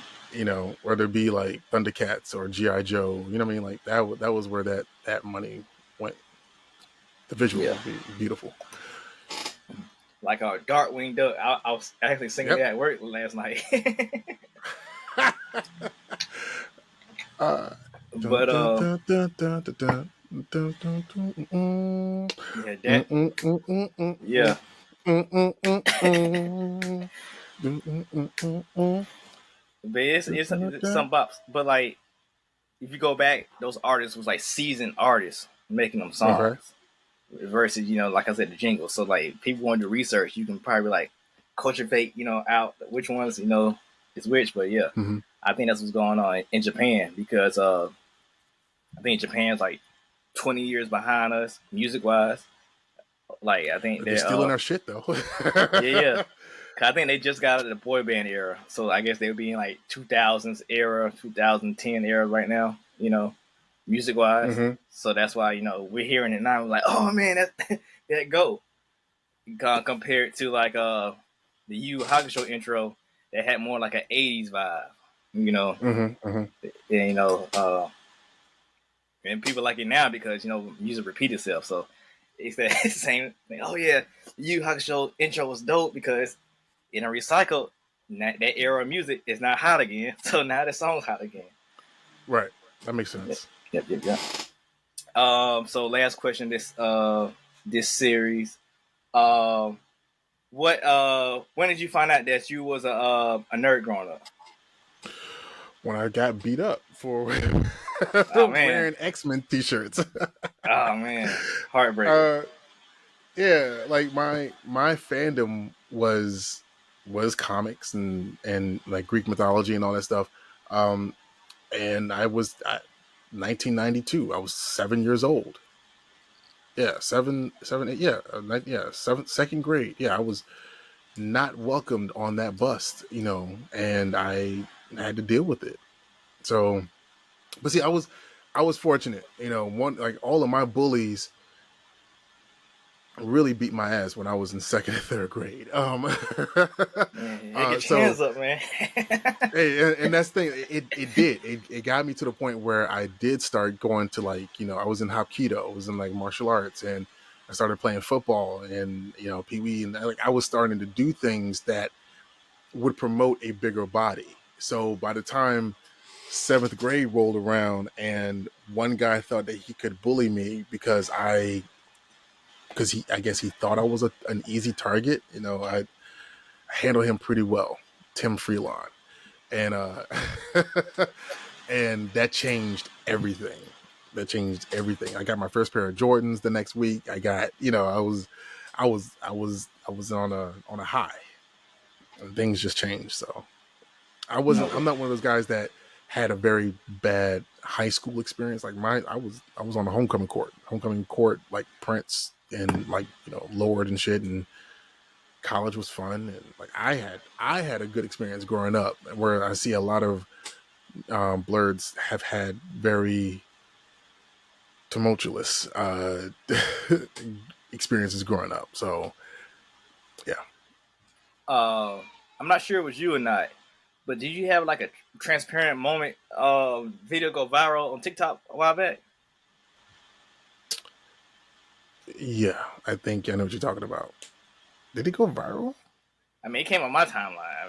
Whether it be like Thundercats or G.I. Joe. You know what I mean? Like that was where that money went. The visual would be beautiful. Like our Darkwing Duck. I was actually singing that at work last night. But But it's some bops. But like, if you go back, those artists was like seasoned artists making them songs. Versus, like I said, the jingles. So like, people want to research. You can probably like cultivate, out which ones is which. But yeah, I think that's what's going on in Japan, because I think Japan's like 20 years behind us music wise. Like I think they're stealing our shit though. yeah. I think they just got out of the boy band era, so I guess they would be in like 2000s era, 2010 era right now. Music wise. So that's why we're hearing it now. We're like, oh man, that go. Compared to like the Yu Hakusho intro that had more like an 80s vibe. And people like it now because music repeat itself. So it's the same thing. Oh yeah, Yu Hakusho intro was dope because in a recycled, that era of music is not hot again. So now the song's hot again. Right. That makes sense. Yep. So last question this series. When did you find out that you was a nerd growing up? When I got beat up for wearing X-Men t-shirts. Oh man, heartbreaking. Yeah, like my fandom was comics and like Greek mythology and all that stuff. And I was 1992. I was 7 years old. Yeah, seven, eight, yeah, second grade. Yeah, I was not welcomed on that bus, and I had to deal with it. So, but see, I was fortunate, one, like, all of my bullies really beat my ass when I was in second and third grade. Man, get your So, hands up, man. hey, and that's the thing. It got me to the point where I did start going to, like, I was in Hapkido, I was in, like, martial arts, and I started playing football and, Pee Wee, and, like, I was starting to do things that would promote a bigger body. So by the time seventh grade rolled around, and one guy thought that he could bully me because I guess he thought I was an easy target. I handled him pretty well, Tim Freelon, and and that changed everything. I got my first pair of Jordans the next week. I got, I was on a high, and things just changed. So I'm not one of those guys that had a very bad high school experience. Like, I was on the homecoming court, like Prince and, like, Lord and shit, and college was fun, and, like, I had a good experience growing up, where I see a lot of Blerds have had very tumultuous experiences growing up. So yeah. I'm not sure it was you or not, but did you have, like, a transparent moment video go viral on TikTok a while back? Yeah, I think I know what you're talking about. Did it go viral? I mean, it came on my timeline.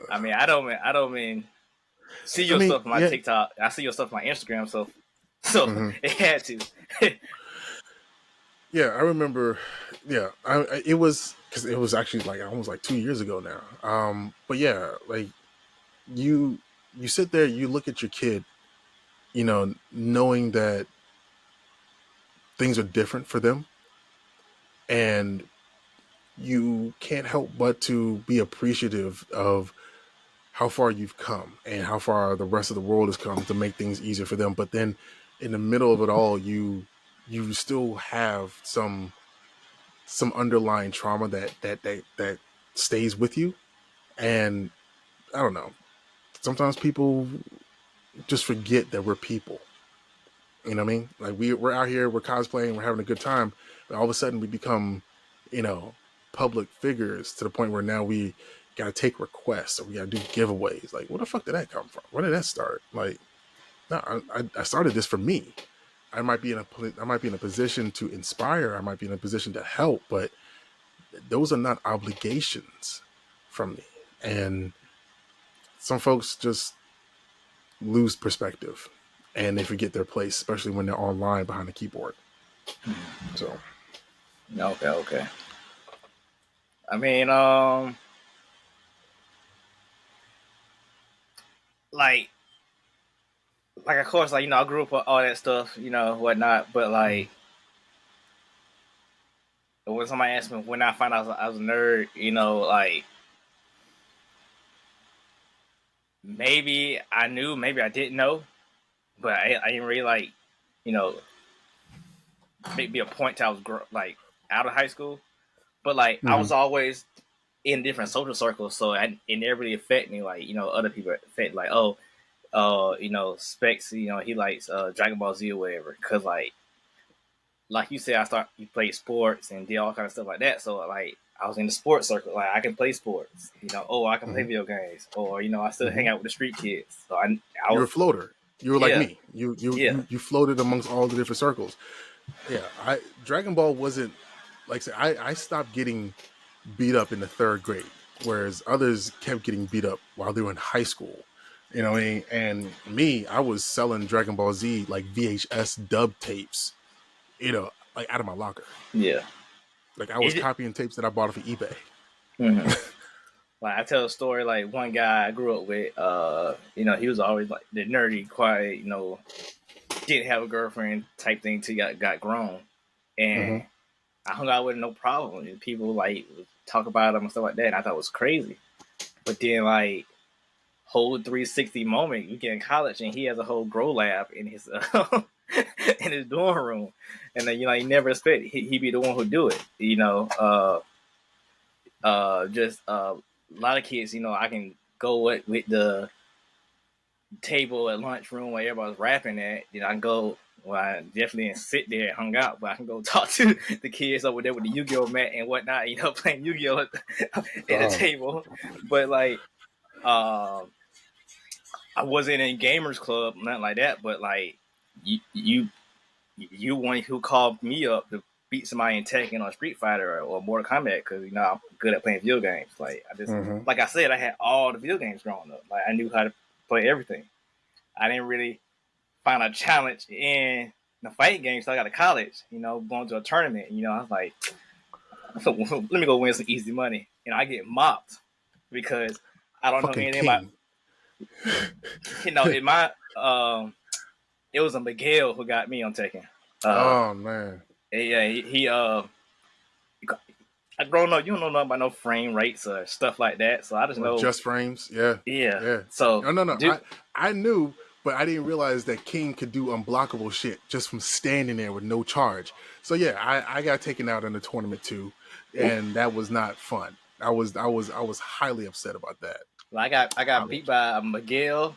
I mean, I don't mean see your stuff on my TikTok. I see your stuff on my Instagram, so it had to. Yeah, I remember. Yeah, it was, because it was actually, like, almost like 2 years ago now. But yeah, like, you sit there, you look at your kid, knowing that things are different for them, and you can't help but to be appreciative of how far you've come and how far the rest of the world has come to make things easier for them. But then in the middle of it all, you still have some underlying trauma that stays with you. And I don't know, sometimes people just forget that we're people. You know what I mean? Like, we're out here, we're cosplaying, we're having a good time, but all of a sudden we become, public figures, to the point where now we got to take requests, or we got to do giveaways. Like, where the fuck did that come from? Where did that start? Like, no, I started this for me. I might be in a position to inspire. I might be in a position to help, but those are not obligations from me. And some folks just lose perspective, and they forget their place, especially when they're online behind the keyboard. So, Okay. I mean, like, of course, like, I grew up with all that stuff, whatnot, but, like, when somebody asked me when I found out I was a nerd, like, maybe I knew, maybe I didn't know, but I didn't really, like, be a point till I was out of high school. But, like, I was always in different social circles, so it never really affected me. Like, other people affect, like, Specks, he likes Dragon Ball Z or whatever. Because, like you said, you played sports and did all kind of stuff like that. So, like, I was in the sports circle. Like, I can play sports. I can play video games. Or, I still hang out with the street kids. So you're a floater. You were like me. You floated amongst all the different circles. Yeah, Dragon Ball wasn't, like I said, I stopped getting beat up in the third grade, whereas others kept getting beat up while they were in high school. You know what I mean? And me, I was selling Dragon Ball Z, like, VHS dub tapes, like, out of my locker. Yeah. Like, I was copying tapes that I bought off of eBay. Mm-hmm. Like, I tell a story, like, one guy I grew up with, he was always, like, the nerdy, quiet, didn't have a girlfriend type thing till he got grown. And I hung out with him, no problem. And people, like, would talk about him and stuff like that, and I thought it was crazy. But then, like, whole 360 moment, you get in college, and he has a whole grow lab in his in his dorm room, and then you never expect he be the one who do it. Just a lot of kids. I can go with the table at lunchroom where everybody's rapping at. I can go. Well, I definitely didn't sit there and hung out, but I can go talk to the kids over there with the Yu-Gi-Oh mat and whatnot. Playing Yu-Gi-Oh at the table. But like, I wasn't in gamers club, nothing like that. But like, you one who called me up to beat somebody in Tekken or Street Fighter or Mortal Kombat because I'm good at playing video games. Like like I said, I had all the video games growing up. Like I knew how to play everything. I didn't really find a challenge in the fighting game until I got to college. Going to a tournament. I was like, let me go win some easy money. I get mopped because I don't know anything about. In my it was a Miguel who got me on Tekken. Oh man. Yeah, he I don't know. You don't know nothing about no frame rates or stuff like that. So I just know just frames. Yeah. So no. I knew, but I didn't realize that King could do unblockable shit just from standing there with no charge. So yeah, I got taken out in the tournament too, and that was not fun. I was highly upset about that. Well, I got beat by a Miguel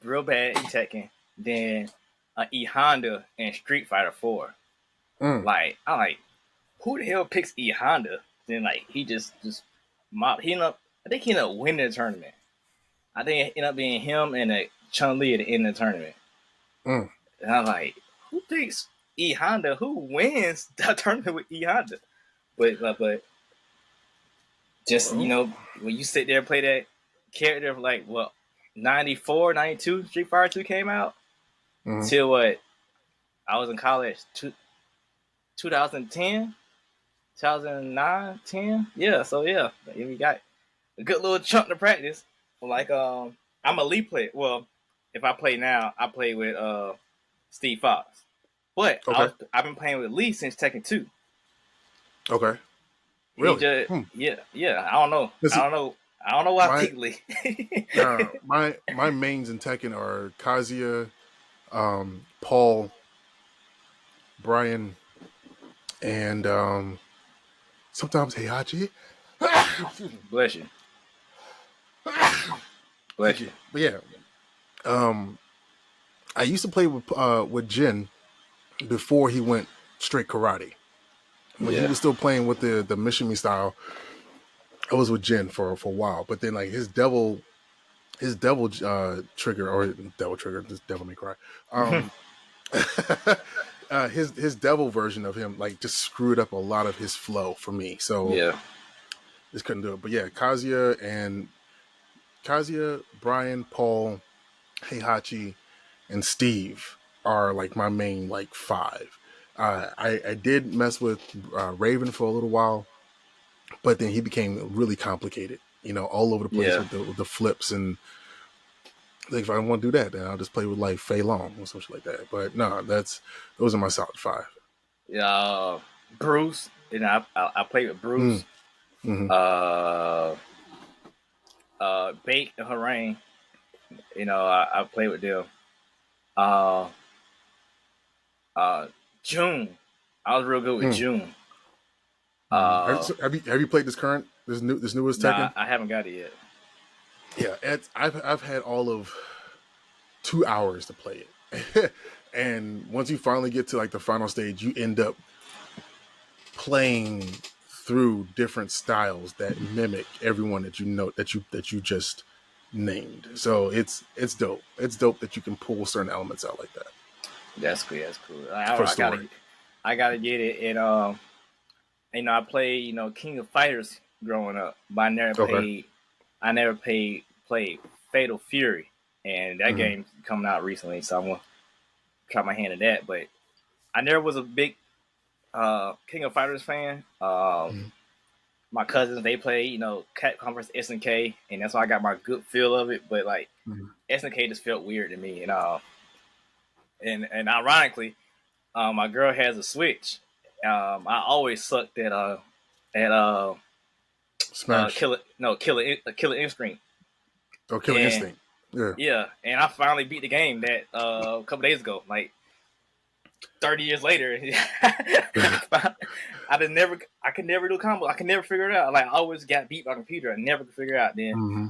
real bad in Tekken, then E Honda in Street Fighter 4. Like I'm like, who the hell picks E Honda? Then like he just mobbed. I think he ended up winning the tournament. I think it ended up being him and Chun-Li at the end of the tournament. And I'm like, who picks E Honda? Who wins that tournament with E Honda? But just when you sit there and play that character of like 94, 92, Street Fighter 2 came out till what? I was in college 2010, 2009, 10. Yeah, so yeah, we got a good little chunk to practice. Like I'm a Elite player. Well, if I play now, I play with Steve Fox. But I've been playing with Lee since Tekken 2. Okay. Really? Yeah. I don't know. I don't know why I picked Lee. My mains in Tekken are Kazuya, Paul, Brian, and sometimes Heihachi. Bless you. Bless you. But yeah, I used to play with Jin before he went straight karate. When he was still playing with the Mishimi style, I was with Jin for a while. But then like his devil trigger or devil trigger, this devil may cry. His devil version of him like just screwed up a lot of his flow for me. So just couldn't do it. But yeah, Kazuya, Brian, Paul, Heihachi, and Steve are like my main like 5. I did mess with Raven for a little while, but then he became really complicated. All over the place with the flips, and like if I want to do that, then I'll just play with like Fei Long or something like that. But no, those are my solid 5. Yeah, Bruce. I played with Bruce. Bake and Harangue. I played with them. June. I was real good with June. Have you played this newest Tekken? I haven't got it Yeah, yet. I've had all of 2 hours to play it, and once you finally get to like the final stage, you end up playing through different styles that mimic everyone that you just named. So it's dope. It's dope that you can pull certain elements out like that. That's cool. I gotta get it. And I played King of Fighters growing up, but I never played Fatal Fury, and that game's coming out recently, so I'm gonna try my hand at that. But I never was a big King of Fighters fan. My cousins, they play, Capcom vs. SNK, and that's why I got my good feel of it. But like SNK just felt weird to me, and ironically, my girl has a Switch. I always sucked at Smash. Killer Instinct. Oh, Killer Instinct. Yeah. Yeah, and I finally beat the game that a couple days ago. Like 30 years later, I could never do combo. I could never figure it out. Like I always got beat by computer. I never could figure it out. Then Mm-hmm.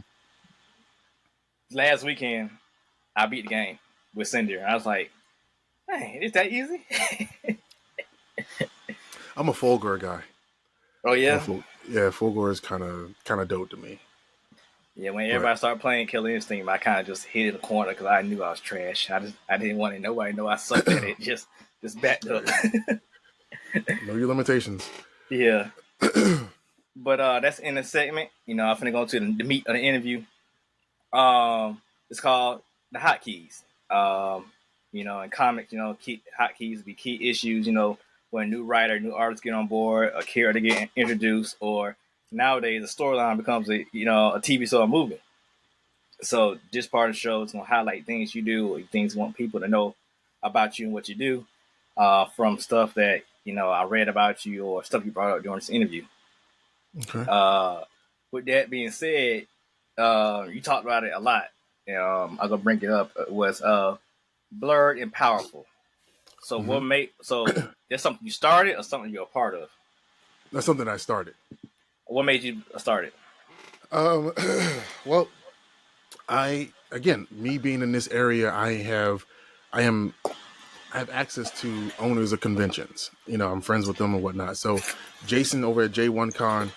last weekend, I beat the game with Cinder. I was like, man, it's that easy. I'm a Fulgur guy. Oh yeah, Fulgur is kind of dope to me. yeah. When everybody started playing Killer Instinct, I kind of just hid in the corner because I knew I was trash. I didn't want nobody to know I sucked at it. Just backed up. Know your limitations. Yeah. But that's in the segment. I'm finna go to the meat of the interview. It's called the hotkeys. In comics, hotkeys be key issues. When a new writer, new artists get on board, a character get introduced, or nowadays a storyline becomes a TV show or movie. So this part of the show is gonna highlight things you do, or things you want people to know about you and what you do, from stuff that I read about you or stuff you brought up during this interview. Okay. With that being said, you talked about it a lot. I'm gonna bring it up. It was Blerd and Powerful. So so that's something you started or something you're a part of? That's something I started. What made you start it? Well, me being in this area, I have access to owners of conventions. I'm friends with them and whatnot. So Jason over at J1Con,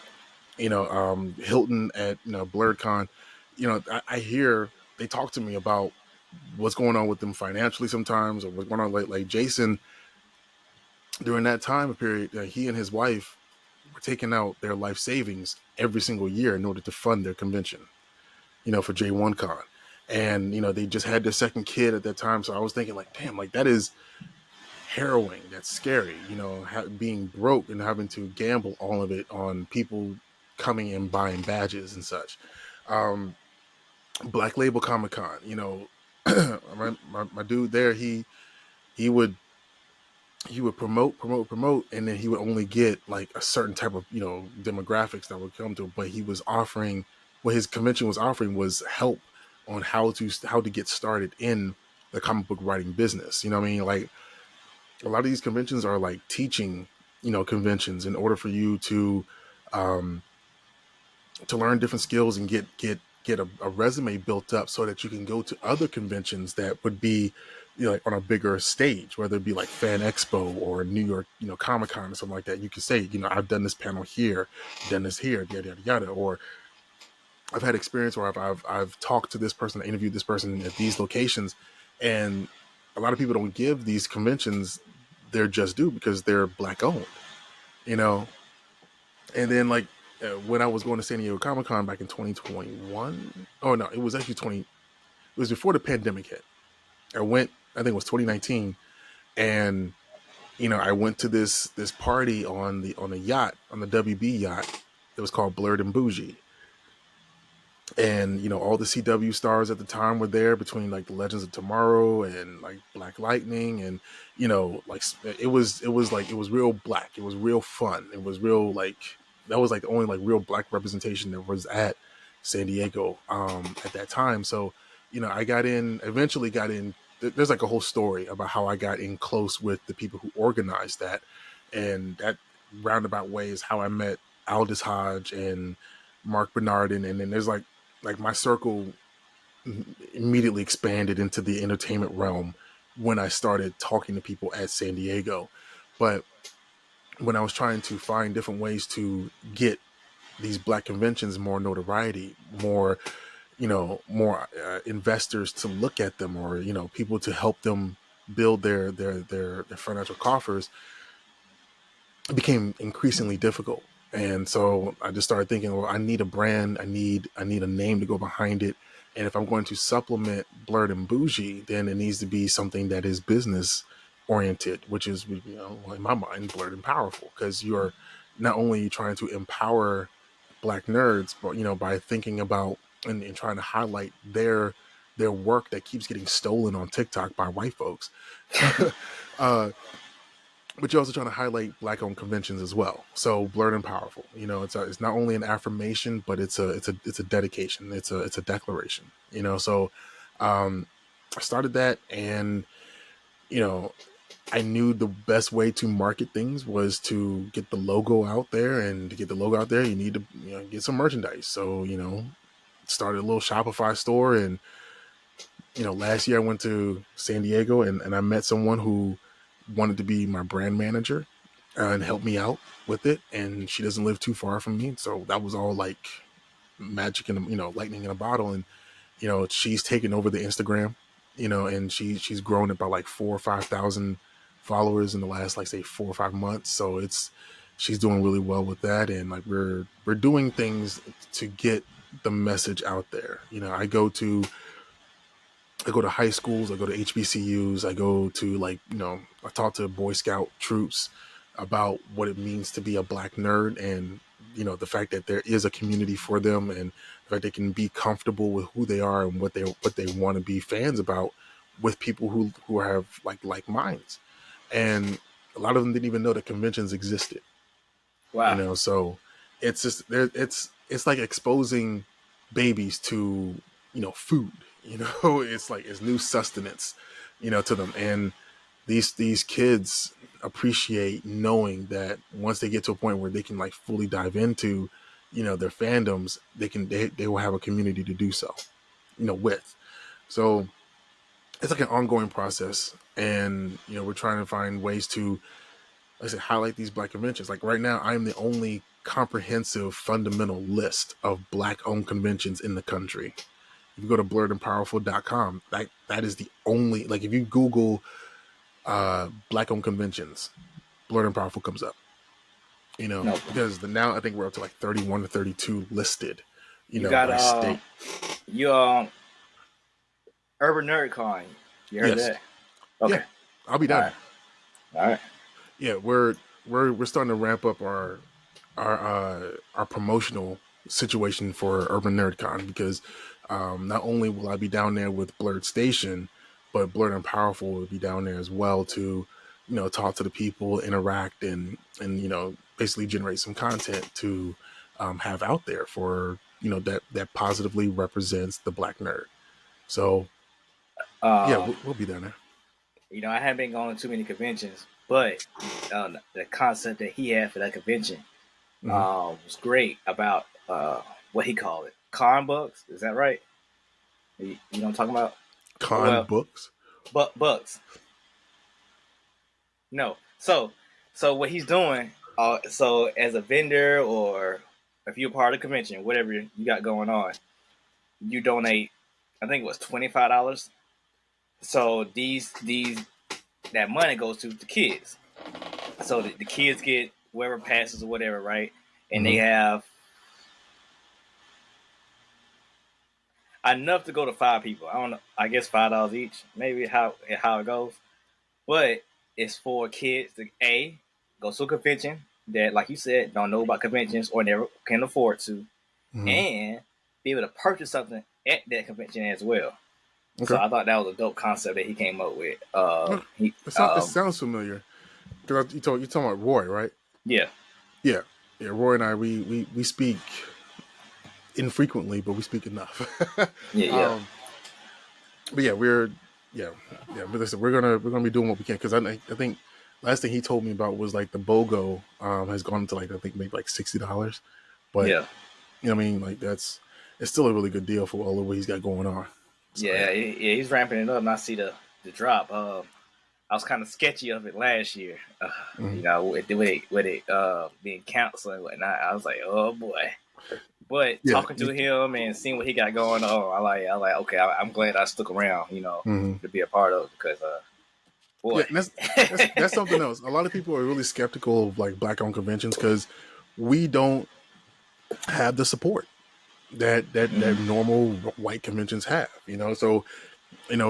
Hilton at BlerdCon, I hear they talk to me about what's going on with them financially sometimes, or what's going on like Jason during that time period. He and his wife were taking out their life savings every single year in order to fund their convention, for J1Con. And, they just had their second kid at that time. So I was thinking like, damn, like that is harrowing. That's scary, being broke and having to gamble all of it on people coming and buying badges and such. Black Label Comic Con, my dude there, he would promote, and then he would only get like a certain type of, demographics that would come to him. But he was offering, what his convention was offering was help on how to get started in the comic book writing business. You know what I mean? Like a lot of these conventions are like teaching, conventions in order for you to learn different skills and get a resume built up so that you can go to other conventions that would be, like on a bigger stage, whether it be like Fan Expo or New York, Comic-Con or something like that. You can say, I've done this panel here, done this here, yada, yada, yada. Or I've had experience where I've talked to this person, interviewed this person at these locations, and a lot of people don't give these conventions their just due because they're Black owned, And then like when I was going to San Diego Comic-Con back in 2021, oh no, it was actually it was before the pandemic hit. I think it was 2019, and I went to this party on the yacht, on the WB yacht. It was called Blerd and Bougie. And, all the CW stars at the time were there, between like the Legends of Tomorrow and like Black Lightning. And, like it was real Black. It was real fun. It was real, like, that was like the only like real Black representation that was at San Diego at that time. So, I eventually got in. There's like a whole story about how I got in close with the people who organized that. And that roundabout way is how I met Aldous Hodge and Mark Bernardin. And then there's like my circle immediately expanded into the entertainment realm when I started talking to people at San Diego. But when I was trying to find different ways to get these Black conventions more notoriety, more investors to look at them, or, people to help them build their financial coffers, it became increasingly difficult. And so I just started thinking, well, I need a brand, I need a name to go behind it. And if I'm going to supplement Blerd and Bougie, then it needs to be something that is business oriented, which is, in my mind, Blerd and Powerful, because you're not only trying to empower Black nerds, but, by thinking about and trying to highlight their work that keeps getting stolen on TikTok by white folks. But you're also trying to highlight Black-owned conventions as well. So Blerd and Powerful, it's not only an affirmation, but it's a dedication. It's a declaration. So I started that, and I knew the best way to market things was to get the logo out there, and to get the logo out there, you need to get some merchandise. So started a little Shopify store, and last year I went to San Diego, and I met someone who wanted to be my brand manager and help me out with it. And she doesn't live too far from me, so that was all like magic and lightning in a bottle. And she's taken over the Instagram, and she's grown it by like 4,000 or 5,000 followers in the last, like, say 4 or 5 months. So she's doing really well with that. And like we're doing things to get the message out there. I go to high schools, I go to HBCUs, I go to I talk to Boy Scout troops about what it means to be a Black nerd, and the fact that there is a community for them, and the fact they can be comfortable with who they are and what they want to be fans about, with people who have like minds. And a lot of them didn't even know that conventions existed. Wow. So it's just it's like exposing babies to food. It's new sustenance to them. And these kids appreciate knowing that once they get to a point where they can like fully dive into their fandoms, they will have a community to do so with. So it's like an ongoing process, and we're trying to find ways to, like I said, highlight these Black conventions. Like right now, I'm the only comprehensive fundamental list of Black owned conventions in the country. If you go to blerdandpowerful.com, that is the only, like, if you Google Black owned conventions, Blerd and Powerful comes up. Because now I think we're up to like 31 or 32 listed. You got by state. Urban Nerd Con. You heard that? Okay. Yeah, I'll be down. All right. Yeah, we're starting to ramp up our promotional situation for Urban Nerd Con, because not only will I be down there with Blerd Station, but Blerd and Powerful will be down there as well to talk to the people, interact, and basically generate some content to have out there for that positively represents the Black nerd. So yeah, we'll be down there. I haven't been going to too many conventions, but the concept that he had for that convention was great about what he called it, con bucks. Is that right? You know what I'm talking about? Books? Bucks. No. So what he's doing, so as a vendor, or if you're part of the convention, whatever you got going on, you donate, I think it was $25. So that money goes to the kids. So the kids get whoever passes or whatever, right? And they have enough to go to 5 people. I don't know. I guess $5 each, maybe how it goes. But it's for kids to go to a convention that, like you said, don't know about conventions or never can afford to, and be able to purchase something at that convention as well. Okay. So I thought that was a dope concept that he came up with. It sounds familiar. Because you're talking about Roy, right? Yeah. Roy and I, we speak infrequently, but we speak enough. Yeah. But yeah, but listen, we're gonna be doing what we can, because I think last thing he told me about was like the BOGO has gone to like, I think maybe like $60. But yeah, what I mean, like it's still a really good deal for all of what he's got going on. So, yeah, he's ramping it up, and I see the drop. I was kind of sketchy of it last year, with it being canceled and whatnot. I was like, oh boy. But talking to him and seeing what he got going on, I like okay, I'm glad I stuck around, to be a part of it, because boy. Yeah, that's something else. A lot of people are really skeptical of like Black owned conventions, because we don't have the support that normal white conventions have, so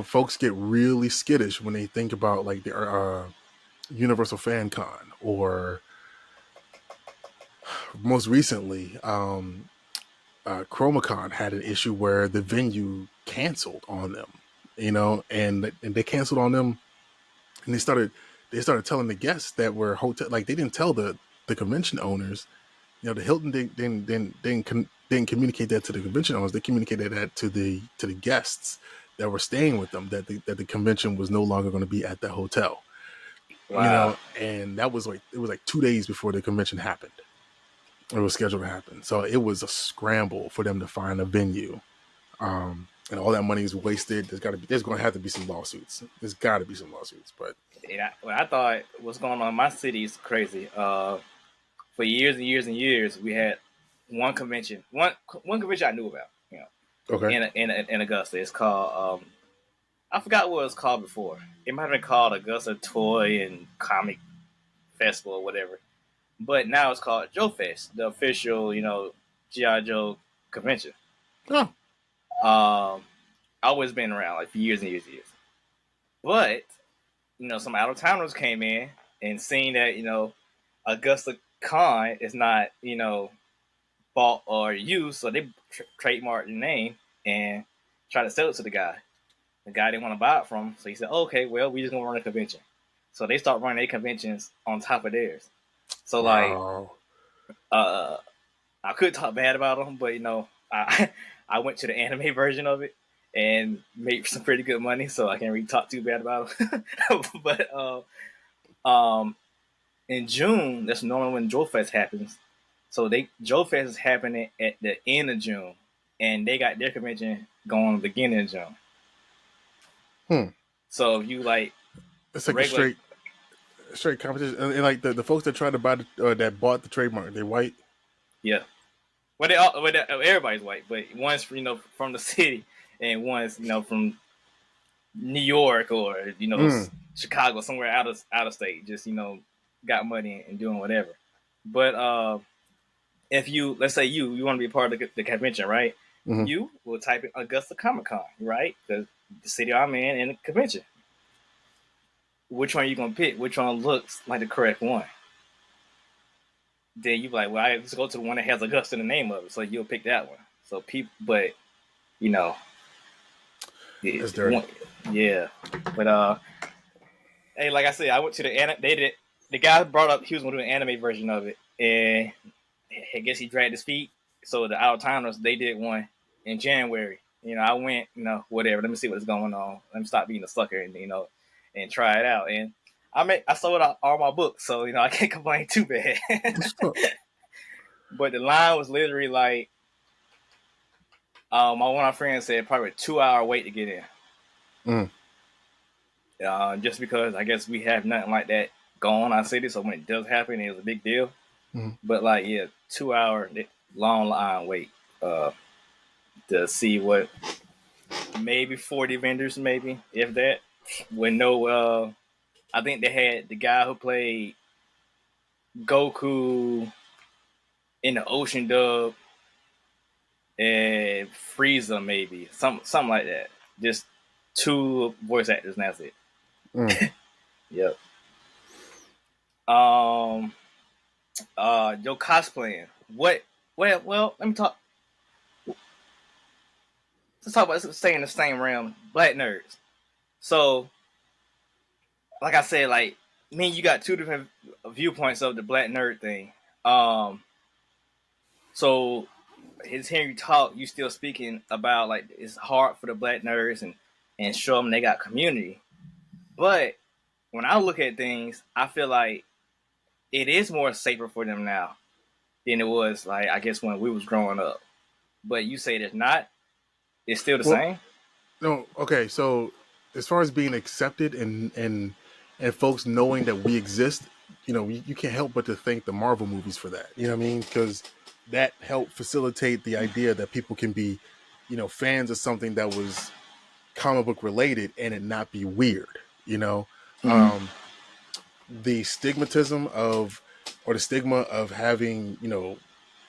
folks get really skittish when they think about like the Universal Fan Con, or most recently ChromaCon had an issue where the venue canceled on them, and they canceled on them, and they started telling the guests that were hotel, like they didn't tell the convention owners. The Hilton didn't communicate that to the convention owners. They communicated that to the guests that were staying with them, that the convention was no longer going to be at the hotel. Wow. And that was like, it was like 2 days before the convention happened. It was scheduled to happen. So it was a scramble for them to find a venue. And all that money is wasted. There's going to have to be some lawsuits. There's got to be some lawsuits, but I thought what's going on in my city is crazy. For years and years and years, we had one convention I knew about, okay. in Augusta. It's called I forgot what it was called before. It might have been called Augusta Toy and Comic Festival or whatever. But now it's called Joe Fest, the official, G.I. Joe convention. Oh. Always been around like for years and years and years. But, some out of towners came in and seen that, Augusta Con is not, bought or used, so they trademarked the name and tried to sell it to the guy. The guy didn't want to buy it from him, so he said, okay, well, we just gonna run a convention. So they start running their conventions on top of theirs. So Wow. I could talk bad about them, but I went to the anime version of it and made some pretty good money, so I can't really talk too bad about them. But in June, that's normally when Joe Fest happens. So Joe Fest is happening at the end of June, and they got their convention going at the beginning of June. So if you like, it's like a straight competition, and like the folks that tried to buy that bought the trademark, they white. Yeah. Well, everybody's white, but one's from the city, and one's from New York or Chicago, somewhere out of state. Just got money and doing whatever. But if let's say you want to be a part of the convention, right? Mm-hmm. You will type in Augusta Comic Con, right? Because the city I'm in and the convention. Which one are you gonna pick? Which one looks like the correct one? Then you be like, well, let's go to the one that has Augusta in the name of it. So you'll pick that one. So but it's dirty. Yeah. But hey, like I said, I went to the guy brought up he was gonna do an anime version of it, and I guess he dragged his feet. So the out of towners they did one in January. I went, whatever. Let me see what's going on. Let me stop being a sucker and and try it out. And I sold out all my books, so I can't complain too bad. But the line was literally like, my one of my friends said probably a 2-hour wait to get in. Just because I guess we have nothing like that going on in our city, so when it does happen, it was a big deal. But 2-hour long line wait to see what maybe 40 vendors, maybe if that. With no, I think they had the guy who played Goku in the Ocean dub and Frieza, maybe something like that. Just 2 voice actors, and that's it. Yep. Yo, cosplaying. What? Well, let me talk. Let's talk about staying in the same realm. Black nerds. So, like I said, like me and you got 2 different viewpoints of the black nerd thing. So his hearing you talk, you still speaking about like it's hard for the black nerds and show them they got community. But when I look at things, I feel like it is more safer for them now than it was like I guess when we was growing up. But you say it's not. It's still the same. No, okay. So as far as being accepted and folks knowing that we exist, you can't help but to thank the Marvel movies for that. You know what I mean? Because that helped facilitate the idea that people can be, fans of something that was comic book related and it not be weird. The stigmatism or the stigma of having,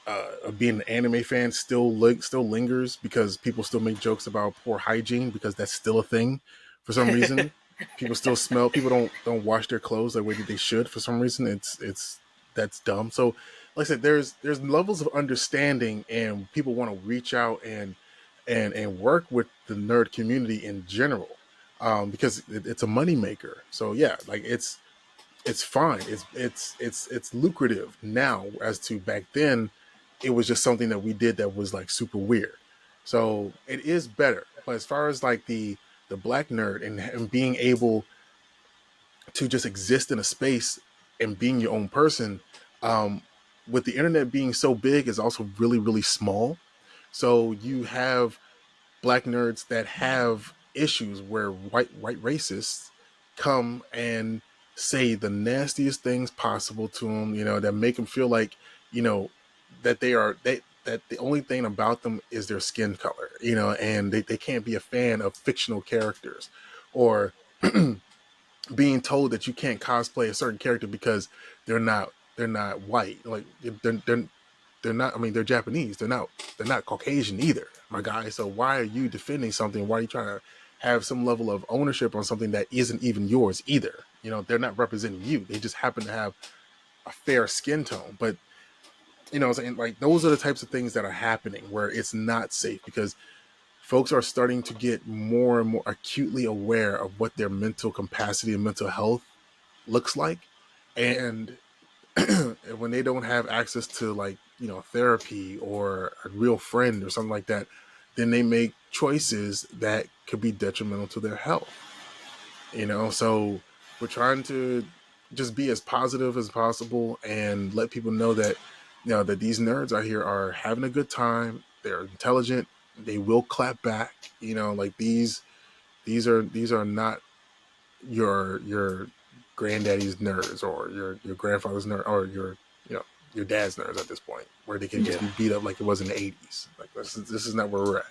of being an anime fan still lingers because people still make jokes about poor hygiene because that's still a thing for some reason. People still smell. People don't wash their clothes the way that they should for some reason. That's dumb. So, like I said, there's levels of understanding, and people want to reach out and work with the nerd community in general because it's a moneymaker. So yeah, like it's fine. It's lucrative now. As to back then, it was just something that we did that was like super weird. So it is better. But as far as like the black nerd and being able to just exist in a space and being your own person, with the internet being so big, is also really, really small. So you have black nerds that have issues where white racists come and say the nastiest things possible to them, that make them feel like, that that the only thing about them is their skin color, and they can't be a fan of fictional characters, or being told that you can't cosplay a certain character because they're not white. Like they're not. I mean, they're Japanese. They're not Caucasian either, my guy. So why are you defending something? Why are you trying to have some level of ownership on something that isn't even yours either? They're not representing you. They just happen to have a fair skin tone. But like those are the types of things that are happening where it's not safe, because folks are starting to get more and more acutely aware of what their mental capacity and mental health looks like. And when they don't have access to, like, therapy or a real friend or something like that, then they make choices that could be detrimental to their health. So we're trying to just be as positive as possible and let people know that, that these nerds out here are having a good time. They're intelligent. They will clap back. Like these are not your granddaddy's nerds or your grandfather's nerd or your dad's nerds at this point, where they can just be beat up like it was in the 80s. Like this is not where we're at.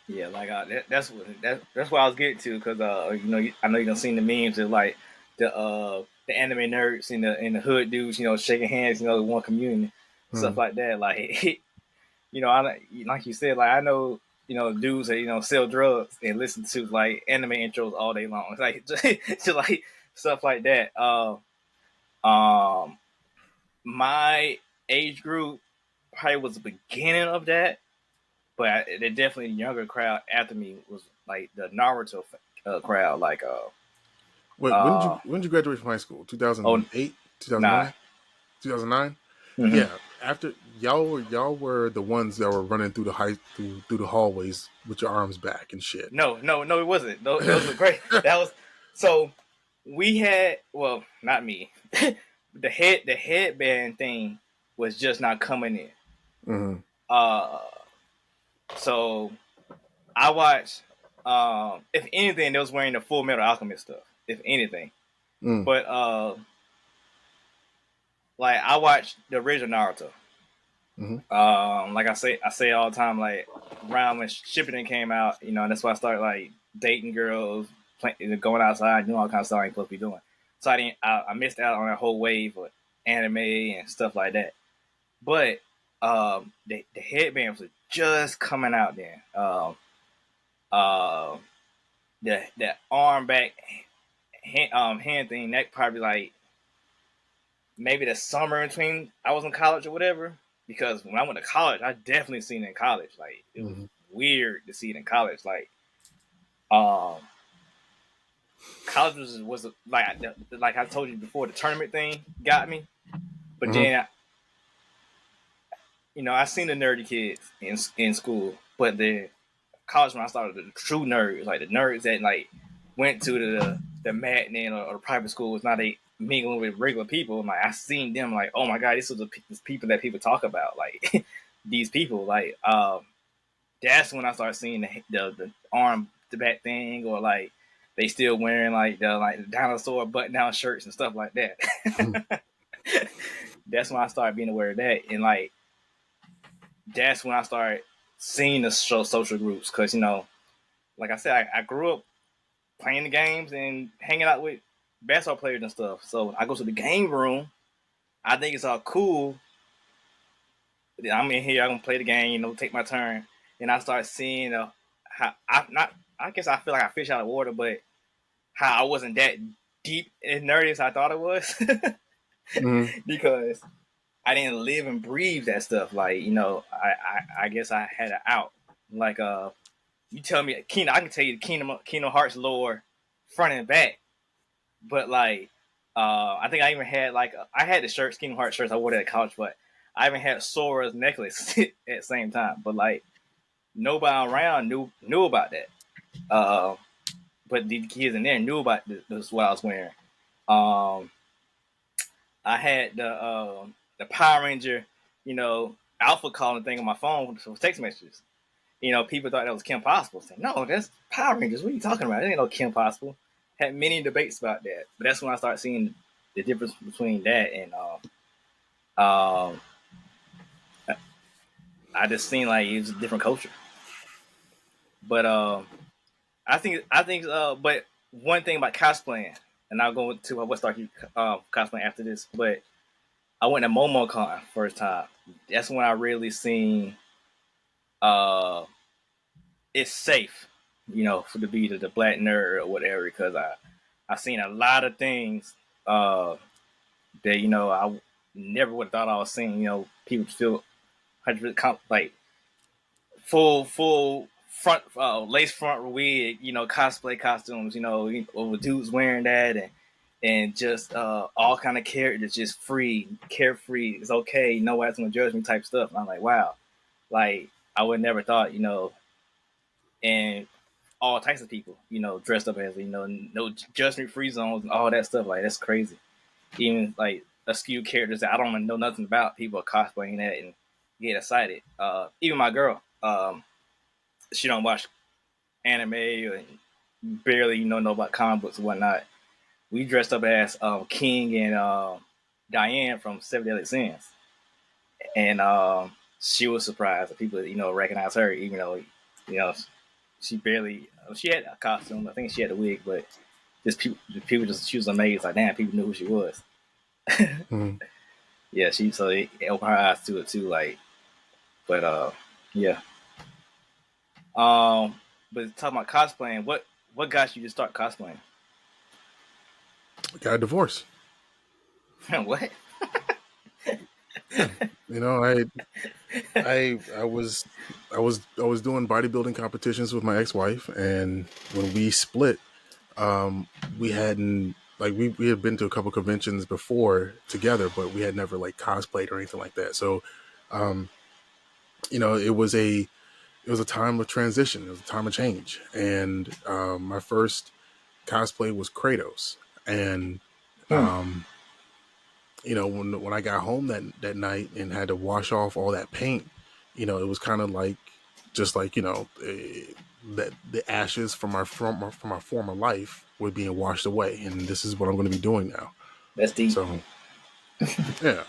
Yeah, like that's what I was getting to, because I know you done seen the memes of like the anime nerds and the hood dudes, shaking hands, the one community, stuff like that. Like I like you said, like I know dudes that sell drugs and listen to like anime intros all day long, like to like stuff like that. My age group probably was the beginning of that, but the definitely younger crowd after me was like the Naruto crowd. Like, Wait, when did you graduate from high school? 2008, 2009, 2009. Mm-hmm. Yeah, after y'all were the ones that were running through through the hallways with your arms back and shit. No, it wasn't. No, it was great. That was so. We had, well, not me. the headband thing was just not coming in. Mm-hmm. So I watched. If anything, they was wearing the Full Metal Alchemist stuff. If anything, but like I watched the original Naruto. Mm-hmm. Like I say all the time, like around when Shippuden came out, that's why I started like dating girls, going outside, doing all kinds of stuff I ain't supposed to be doing. So I missed out on that whole wave of anime and stuff like that. But the headbands were just coming out then. The arm back hand thing, that probably like maybe the summer in between I was in college or whatever. Because when I went to college, I definitely seen it in college. Like it was weird to see it in college. Like college was like I told you before, the tournament thing got me. But then I seen the nerdy kids in school, but the college when I started, the true nerds, like the nerds that like went to the matinee or the private school, was not mingling with regular people. Like I seen them, like, oh my god, this was the people that people talk about, like these people. Like that's when I started seeing the arm the back thing, or like they still wearing like the dinosaur button down shirts and stuff like that. That's when I started being aware of that, and like that's when I started seeing the social groups, because like I said, I grew up playing the games and hanging out with basketball players and stuff. So I go to the game room. I think it's all cool. I'm in here. I'm gonna play the game. Take my turn. And I start seeing how I guess I feel like I fish out of water, but how I wasn't that deep and nerdy as I thought it was, because I didn't live and breathe that stuff. Like I guess I had an out. Like you tell me Kingdom, I can tell you the Kingdom Hearts lore front and back. But like, I think I even had I had the shirts, Kingdom Hearts shirts. I wore that at college, but I even had Sora's necklace at the same time. But like, nobody around knew about that. But the kids in there knew about this what I was wearing. Um, I had the Power Ranger, alpha calling thing on my phone for text messages. People thought that was Kim Possible. Saying, no, that's Power Rangers. What are you talking about? It ain't no Kim Possible. Had many debates about that, but that's when I started seeing the difference between that and I just seen like it was a different culture. But but one thing about cosplaying, and I'll go to what started cosplaying after this. But I went to MomoCon first time. That's when I really seen it's safe, for to be the black nerd or whatever, because I seen a lot of things that I never would have thought I was seeing. People feel 100 like full front lace front wig, cosplay costumes, with dudes wearing that and just all kind of characters, just free, carefree. It's okay, no one's gonna judge me type stuff. And I'm like, wow, like I would never thought, and all types of people, dressed up as, no judgment free zones and all that stuff. Like that's crazy. Even like skewed characters that I don't even know nothing about, people are cosplaying that and get excited. Even my girl, she don't watch anime or barely know about comic books and whatnot. We dressed up as King and Diane from Seven Deadly Sins, and she was surprised that people recognize her, even though she had a costume. I think she had a wig, but just people she was amazed. Like, damn, people knew who she was. Mm-hmm. Yeah, so it opened her eyes to it too. Like, but yeah. But talking about cosplaying, what got you to start cosplaying? I got a divorce. What? I was doing bodybuilding competitions with my ex-wife, and when we split, we hadn't we had been to a couple conventions before together, but we had never like cosplayed or anything like that. So, it was a time of transition. It was a time of change, and my first cosplay was Kratos, and when I got home that night and had to wash off all that paint, it was kind of like just like that the ashes from my former life were being washed away, and this is what I'm going to be doing now. That's deep. So yeah,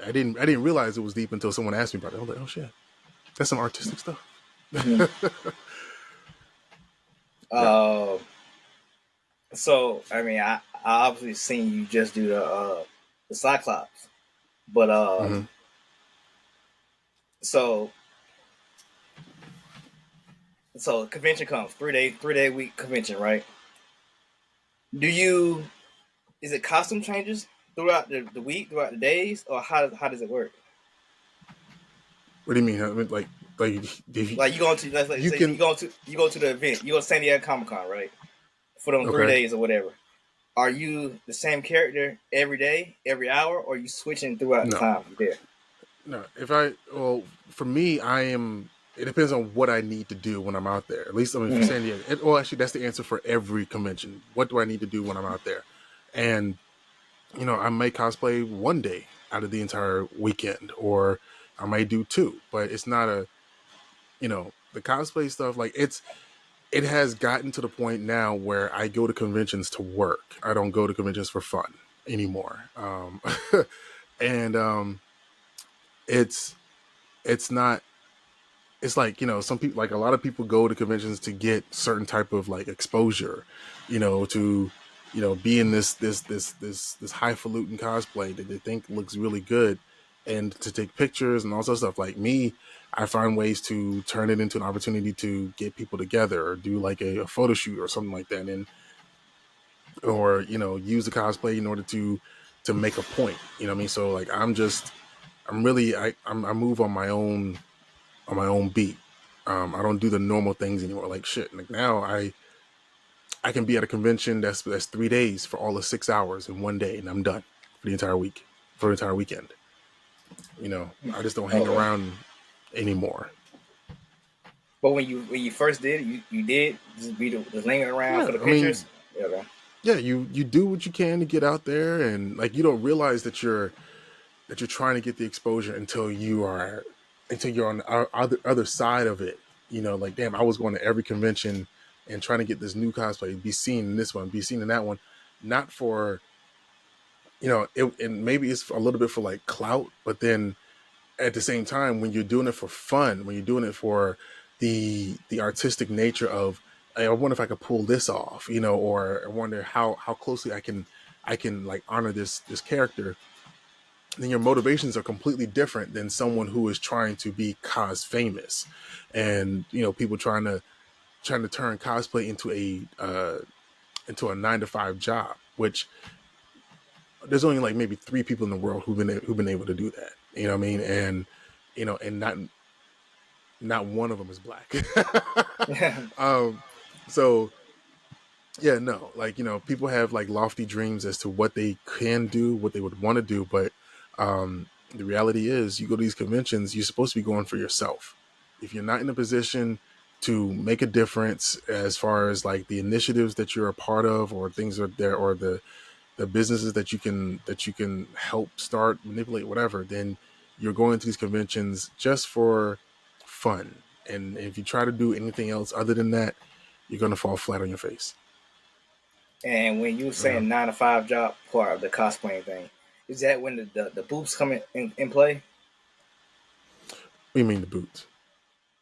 I didn't realize it was deep until someone asked me about it. I was like, oh shit, that's some artistic stuff. So I mean, I obviously seen you just do the Cyclops, but so convention comes 3 day week convention, right? Is it costume changes throughout the week, throughout the days, or how does it work? What do you mean? I mean, like you go to you go to the event, you go to San Diego Comic-Con, right? For them 3 days or whatever. Are you the same character every day, every hour, or are you switching throughout the time there? No, for me, I am. It depends on what I need to do when I'm out there. At least for San Diego. Actually, that's the answer for every convention. What do I need to do when I'm out there? And I may cosplay one day out of the entire weekend, or I might do 2. But it's not the cosplay stuff. Like it has gotten to the point now where I go to conventions to work. I don't go to conventions for fun anymore. And it's not. It's like, some people, like a lot of people go to conventions to get certain type of like exposure, to, be in this highfalutin cosplay that they think looks really good, and to take pictures and all sorts of stuff. Like me, I find ways to turn it into an opportunity to get people together or do like a photo shoot or something like that. Or use the cosplay in order to make a point, what I mean? So like, I move on my own beat. I don't do the normal things anymore. Like shit. Like now I can be at a convention that's 3 days for all of 6 hours in one day, and I'm done for the entire week, for the entire weekend. I just don't hang around anymore. But when you first did it, you did just be just lingering around for the pictures. yeah, you do what you can to get out there, and like you don't realize that you're trying to get the exposure until you're on the other side of it. You know, like damn, I was going to every convention and trying to get this new cosplay, be seen in this one, be seen in that one, not for and maybe it's a little bit for like clout, but then at the same time, when you're doing it for fun, when you're doing it for the artistic nature of, "Hey, I wonder if I could pull this off, or I wonder how closely I can like honor this character, then your motivations are completely different than someone who is trying to be cos famous, and people trying to turn cosplay into a 9 to 5 job, which there's only like maybe 3 people in the world who've been able to do that. You know what I mean? And not one of them is black. So yeah, no, like people have like lofty dreams as to what they can do, what they would want to do, but the reality is, you go to these conventions, you're supposed to be going for yourself. If you're not in a position to make a difference as far as like the initiatives that you're a part of, or things are there, or the businesses that you can help start, manipulate, whatever, then you're going to these conventions just for fun. And if you try to do anything else other than that, you're going to fall flat on your face. And when you were saying 9 to 5 job part of the cosplaying thing, is that when the booths come in play? What do you mean the boots?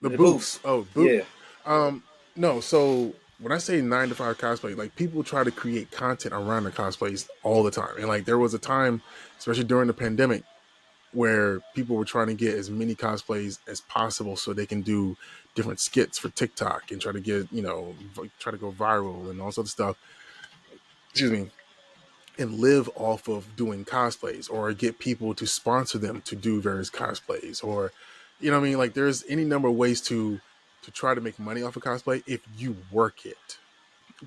The booths. Oh, boot. Yeah. No. So when I say 9 to 5 cosplay, like people try to create content around the cosplays all the time, and like there was a time, especially during the pandemic, where people were trying to get as many cosplays as possible so they can do different skits for TikTok and try to get try to go viral and all sorts of stuff. Excuse me. And live off of doing cosplays, or get people to sponsor them to do various cosplays, or what I mean, like there's any number of ways to try to make money off of cosplay if you work it.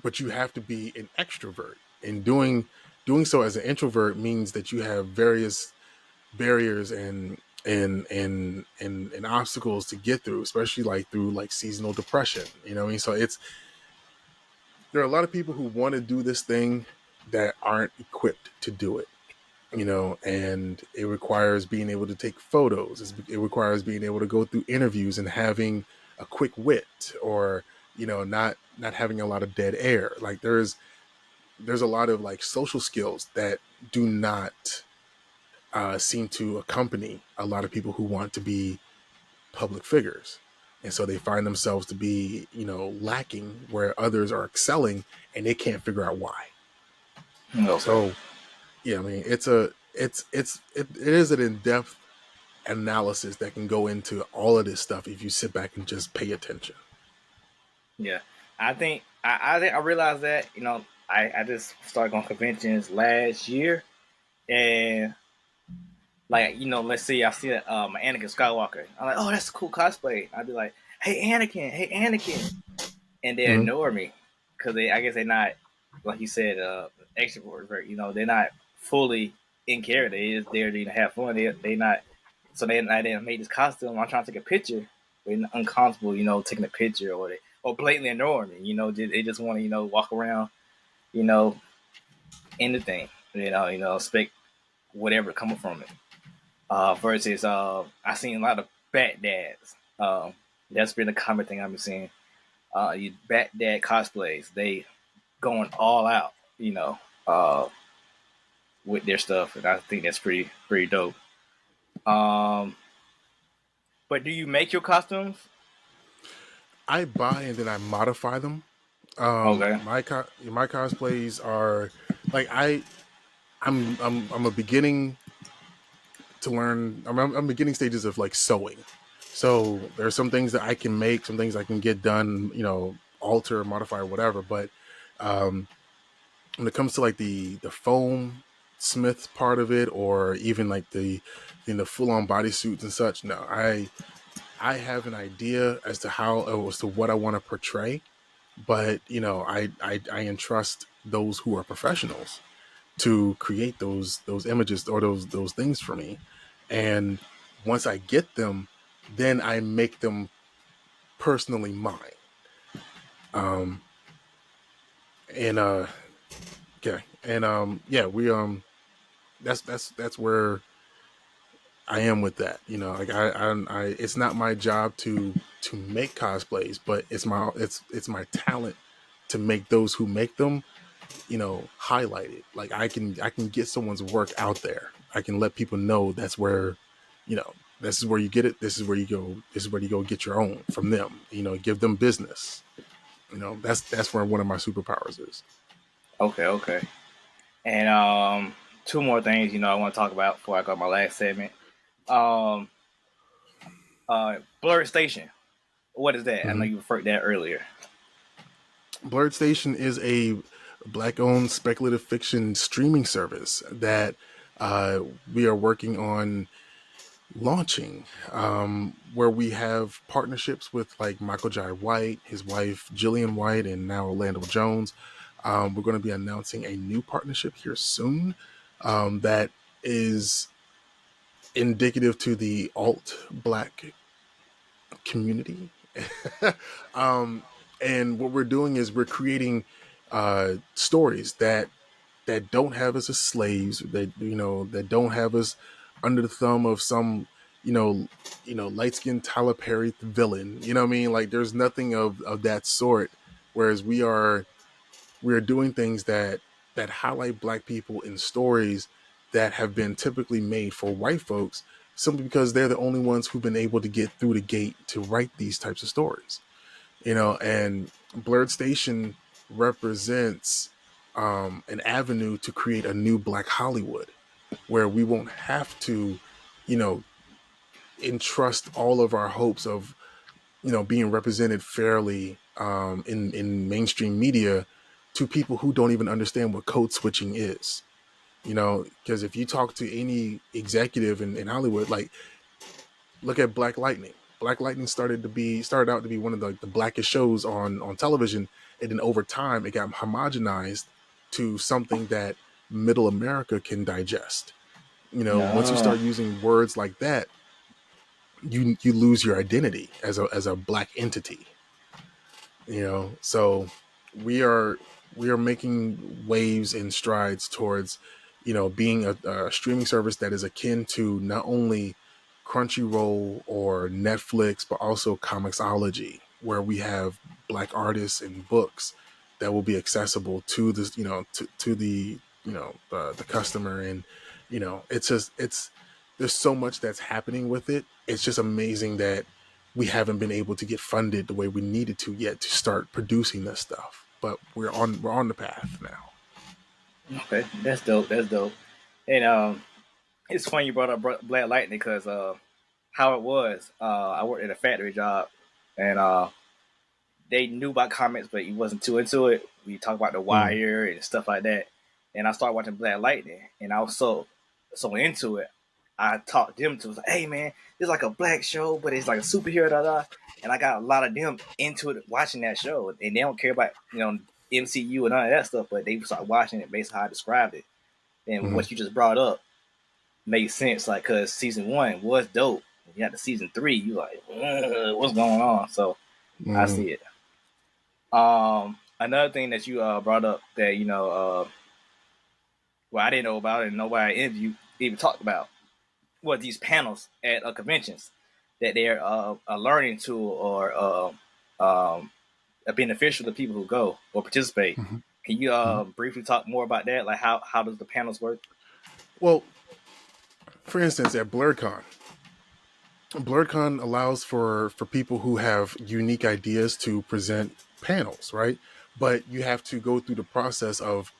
But you have to be an extrovert, and doing so as an introvert means that you have various barriers and obstacles to get through, especially like through like seasonal depression. You know what I mean? So there are a lot of people who want to do this thing that aren't equipped to do it, and it requires being able to take photos. It requires being able to go through interviews and having a quick wit, or, not having a lot of dead air. Like there's a lot of like social skills that do not seem to accompany a lot of people who want to be public figures. And so they find themselves to be, lacking where others are excelling, and they can't figure out why. Okay. So, yeah, I mean, it is an in-depth analysis that can go into all of this stuff if you sit back and just pay attention. Yeah, I think I realized that I just started going conventions last year, and like let's see, I see Anakin Skywalker. I'm like, oh, that's a cool cosplay. I'd be like, hey Anakin, and they ignore me because I guess they're not, like you said, extroverts. They're not fully in character. They just there to have fun. They not. So they didn't make this costume. I'm trying to take a picture. They're uncomfortable, taking a picture, or blatantly ignoring me. They just want to, walk around, anything, expect whatever coming from it. Versus, I've seen a lot of bat dads. That's been a common thing I've been seeing. You bat dad cosplays, they going all out, with their stuff, and I think that's pretty dope. But do you make your costumes? I buy and then I modify them. Okay. My cosplays are like I'm a beginning to learn. I'm beginning stages of like sewing. So there are some things that I can make, some things I can get done, alter, modify, or whatever. But when it comes to like the foam smith part of it, or even like the full on bodysuits and such, no, I have an idea as to what I want to portray, but I entrust those who are professionals to create those images or those things for me. And once I get them, then I make them personally mine. And Okay. And yeah, we that's where I am with that. You know, like I it's not my job to make cosplays, but it's my talent to make those who make them, you know, highlighted. Like I can get someone's work out there. I can let people know that's where, you know, this is where you get it. This is where you go. This is where you go get your own from them. You know, give them business. You know, that's where one of my superpowers is. Okay, okay. And two more things, I want to talk about before I go to my last segment. Um, Blerd Station. What is that? I know Mm-hmm. you referred to that earlier. Blerd Station is a black-owned speculative fiction streaming service that we are working on launching, where we have partnerships with like Michael Jai White, his wife Jillian White, and now Orlando Jones. We're going to be announcing a new partnership here soon that is indicative to the alt black community. um, and what we're doing is we're creating stories that don't have us as slaves, that that don't have us under the thumb of some light skinned Tyler Perry villain. You know what I mean? Like there's nothing of that sort. Whereas we are doing things that highlight black people in stories that have been typically made for white folks simply because they're the only ones who've been able to get through the gate to write these types of stories. And Blerd Station represents an avenue to create a new black Hollywood where we won't have to, you know, entrust all of our hopes of, being represented fairly in mainstream media to people who don't even understand what code switching is. Because if you talk to any executive in Hollywood, like look at Black Lightning. Black Lightning started out to be one of the blackest shows on television, and then over time it got homogenized to something that middle America can digest. Once you No. start using words like that, you lose your identity as a black entity. So we are we are making waves and strides towards being a streaming service that is akin to not only Crunchyroll or Netflix but also Comixology, where we have black artists and books that will be accessible to this to the the customer. And it's there's so much that's happening with it. It's just amazing that we haven't been able to get funded the way we needed to yet to start producing this stuff. But we're on the path now. Okay, that's dope. That's dope. And it's funny you brought up Black Lightning because how it was. I worked at a factory job, and they knew about comics, but he wasn't too into it. We talked about The Mm, Wire and stuff like that. And I started watching Black Lightning, and I was so into it. I talked them to, like, hey man, it's like a black show, but it's like a superhero, da da. And I got a lot of them into it watching that show, and they don't care about MCU and none of that stuff, but they started watching it based on how I described it. And mm, what you just brought up made sense, like because season one was dope. You got to season three, you like, what's going on? So I mm. see it. Another thing that you brought up that well, I didn't know about and nobody interviewed even talked about was these panels at conventions that they're a learning tool or a beneficial to people who go or participate. Mhm, Can you mhm. briefly talk more about that? Like how does the panels work? Well, for instance, at BlerdCon allows for people who have unique ideas to present panels, right? But you have to go through the process of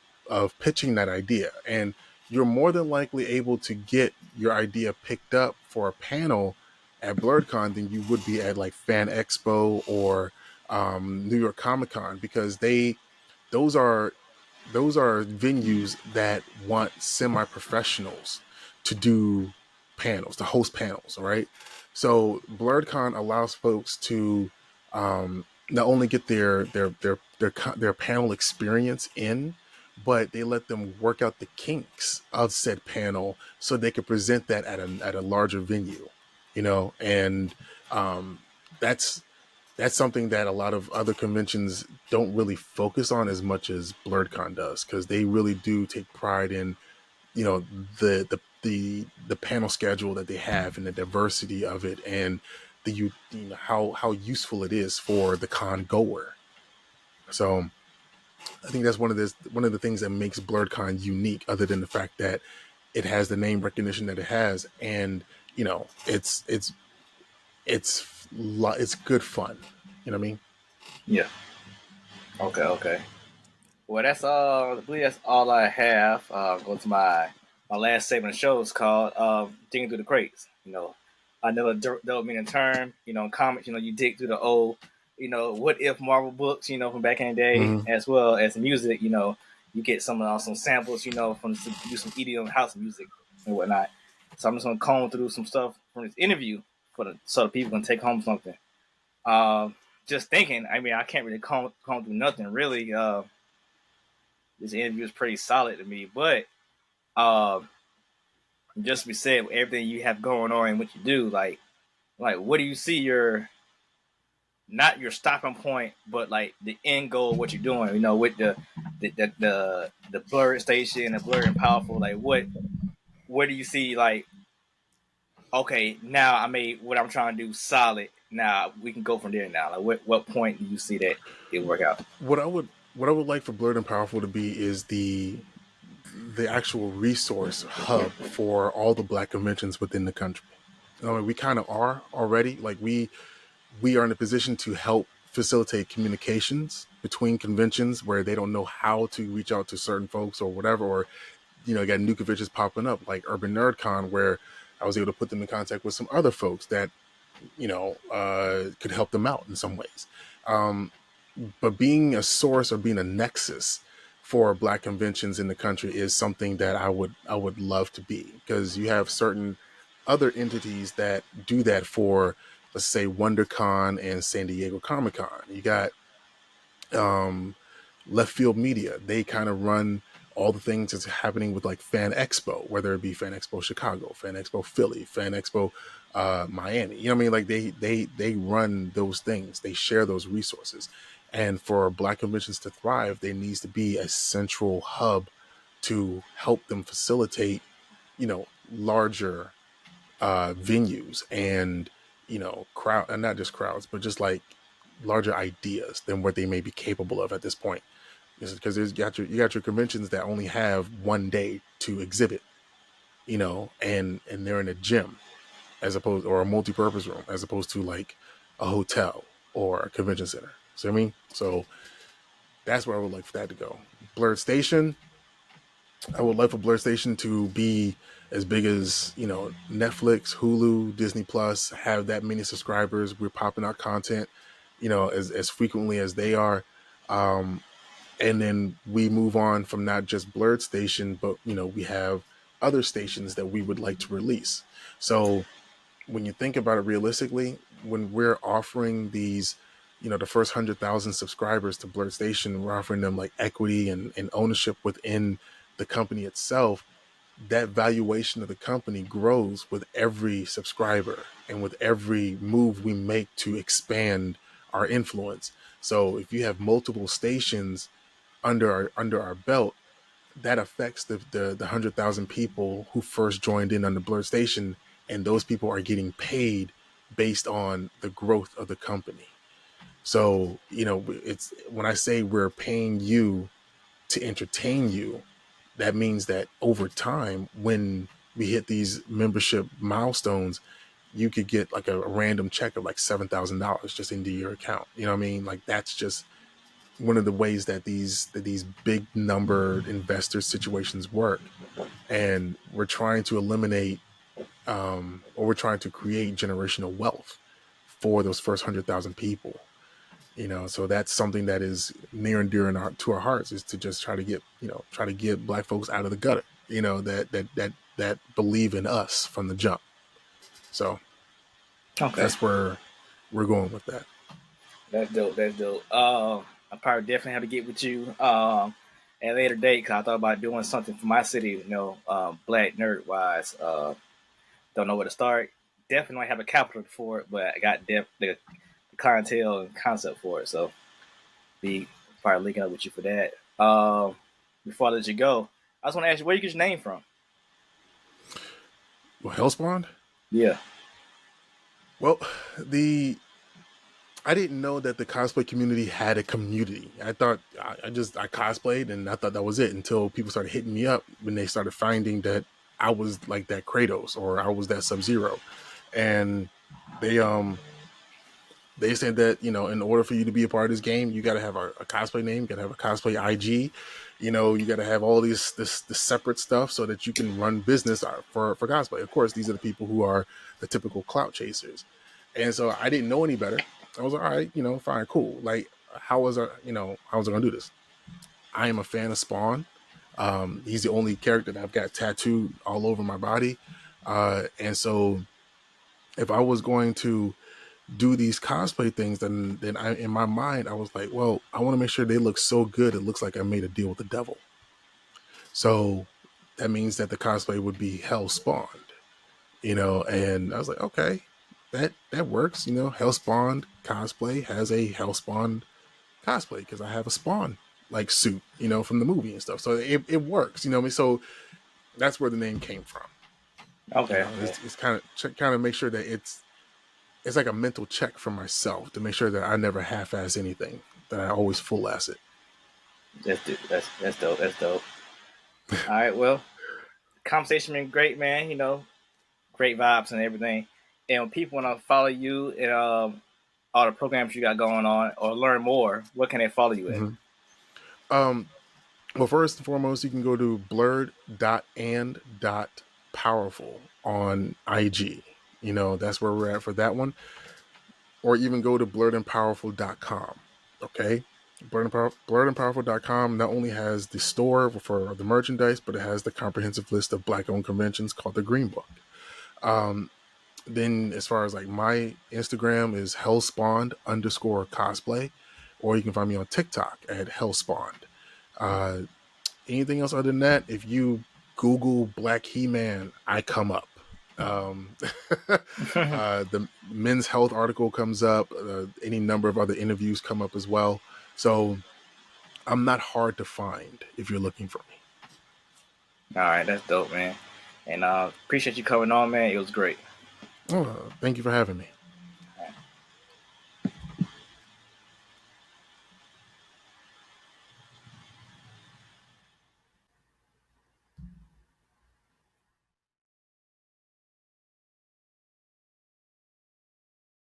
pitching that idea, and you're more than likely able to get your idea picked up for a panel at BlerdCon than you would be at like Fan Expo or New York Comic Con, because those are those are venues that want semi-professionals to do panels, to host panels, right? So BlerdCon allows folks to not only get their panel experience in, but they let them work out the kinks of said panel so they can present that at a larger venue, and um, that's that's something that a lot of other conventions don't really focus on as much as BlerdCon does, because they really do take pride in, you know, the panel schedule that they have and the diversity of it, and you know how useful it is for the con goer. So I think that's one of the things that makes BlerdCon unique, other than the fact that it has the name recognition that it has, and you know it's good fun. You know what I mean? Yeah. Okay. Well, that's all. I believe that's all I have. Go to my last segment of the show is called "Digging Through the Crates." You know, another dope meaning term. You know, in comics, you know, you dig through the old, you know, what if Marvel books, you know, from back in the day, Mm-hmm. as well as the music. You know, you get some samples, you know, from some EDM house music and whatnot. So I'm just gonna comb through some stuff from this interview so the people can take home something. Just thinking. I mean, I can't really comb through nothing really. This interview is pretty solid to me, but just to be said, everything you have going on and what you do, like what do you see your not your stopping point, but like the end goal of what you're doing? You know, with the Blerd station, the Blerd and Powerful, like what do you see? Like, okay, now I made what I'm trying to do solid. Now we can go from there. Now, like what point do you see that it work out? What I would like for Blerd and Powerful to be is the actual resource hub for all the Black conventions within the country. I mean, we kind of are already. Like we are in a position to help facilitate communications between conventions where they don't know how to reach out to certain folks or whatever, or you know, got new conventions popping up like Urban Nerd Con, where I was able to put them in contact with some other folks that you know could help them out in some ways. But being a source or being a nexus for Black conventions in the country is something that I would love to be, because you have certain other entities that do that for, let's say, WonderCon and San Diego Comic Con. You got Left Field Media. They kind of run all the things that's happening with like Fan Expo, whether it be Fan Expo Chicago, Fan Expo Philly, Fan Expo Miami. You know what I mean? Like they run those things. They share those resources. And for Black conventions to thrive, there needs to be a central hub to help them facilitate, you know, larger venues and you know crowd, and not just crowds, but just like larger ideas than what they may be capable of at this point. Because you got your conventions that only have one day to exhibit, you know, and they're in a gym as opposed, or a multi-purpose room, as opposed to like a hotel or a convention center. So I mean, so that's where I would like for that to go. Blerd Station, I would like for Blerd Station to be as big as, you know, Netflix, Hulu, Disney Plus, have that many subscribers. We're popping out content, you know, as frequently as they are. And then we move on from not just Blerd Station, but, you know, we have other stations that we would like to release. So when you think about it realistically, when we're offering these, you know, the first 100,000 subscribers to Blerd Station, we're offering them like equity and ownership within the company itself. That valuation of the company grows with every subscriber and with every move we make to expand our influence. So if you have multiple stations under our belt, that affects the 100,000 people who first joined in on the Blerd Station, and those people are getting paid based on the growth of the company. So, you know, it's when I say we're paying you to entertain you, that means that over time, when we hit these membership milestones, you could get like a random check of like $7,000 just into your account. You know what I mean? Like that's just one of the ways that these big number investor situations work. And we're trying to eliminate or we're trying to create generational wealth for those first 100,000 people. You know, so that's something that is near and dear to our hearts, is to just try to get Black folks out of the gutter, you know, that believe in us from the jump. So Okay, that's where we're going with that. that's dope. That's dope. I probably definitely have to get with you at a later date, because I thought about doing something for my city. You know, Black nerd wise. Don't know where to start. Definitely have a capital for it, but I got the clientele and concept for it. So be probably linking up with you for that. Before I let you go, I just want to ask you where you get your name from. Well, Hellspawned? Yeah. Well, I didn't know that the cosplay community had a community. I thought I cosplayed and I thought that was it until people started hitting me up when they started finding that I was like that Kratos or I was that Sub-Zero. And they said that, in order for you to be a part of this game, you got to have a cosplay name, you got to have a cosplay IG, you got to have all this separate stuff so that you can run business for cosplay. Of course, these are the people who are the typical clout chasers. And so I didn't know any better. I was like, all right, fine, cool. Like, how was I going to do this? I am a fan of Spawn. He's the only character that I've got tattooed all over my body. And so if I was going to do these cosplay things, then in my mind, I was like, well, I want to make sure they look so good. It looks like I made a deal with the devil. So that means that the cosplay would be Hellspawned, and I was like, okay, that works. Hellspawned cosplay has a Hellspawned cosplay because I have a Spawn like suit, from the movie and stuff. So it works, so that's where the name came from. Okay. It's kind of make sure that it's like a mental check for myself to make sure that I never half-ass anything, that I always full-ass it. That's dope. That's dope. All right, well, conversation been great, man. Great vibes and everything. And when people want to follow you and all the programs you got going on or learn more, what can they follow you in? Mm-hmm. Well, first and foremost, you can go to blerd.and.powerful on IG. That's where we're at for that one. Or even go to blerdandpowerful.com. Okay? blerdandpowerful.com not only has the store for the merchandise, but it has the comprehensive list of Black-owned conventions called the Green Book. Then as far as like my Instagram is Hellspawned_cosplay, or you can find me on TikTok at Hellspawned. Anything else other than that, if you Google Black He-Man, I come up. The Men's Health article comes up. Any number of other interviews come up as well. So I'm not hard to find if you're looking for me. All right, that's dope, man. And appreciate you coming on, man. It was great. Oh, thank you for having me.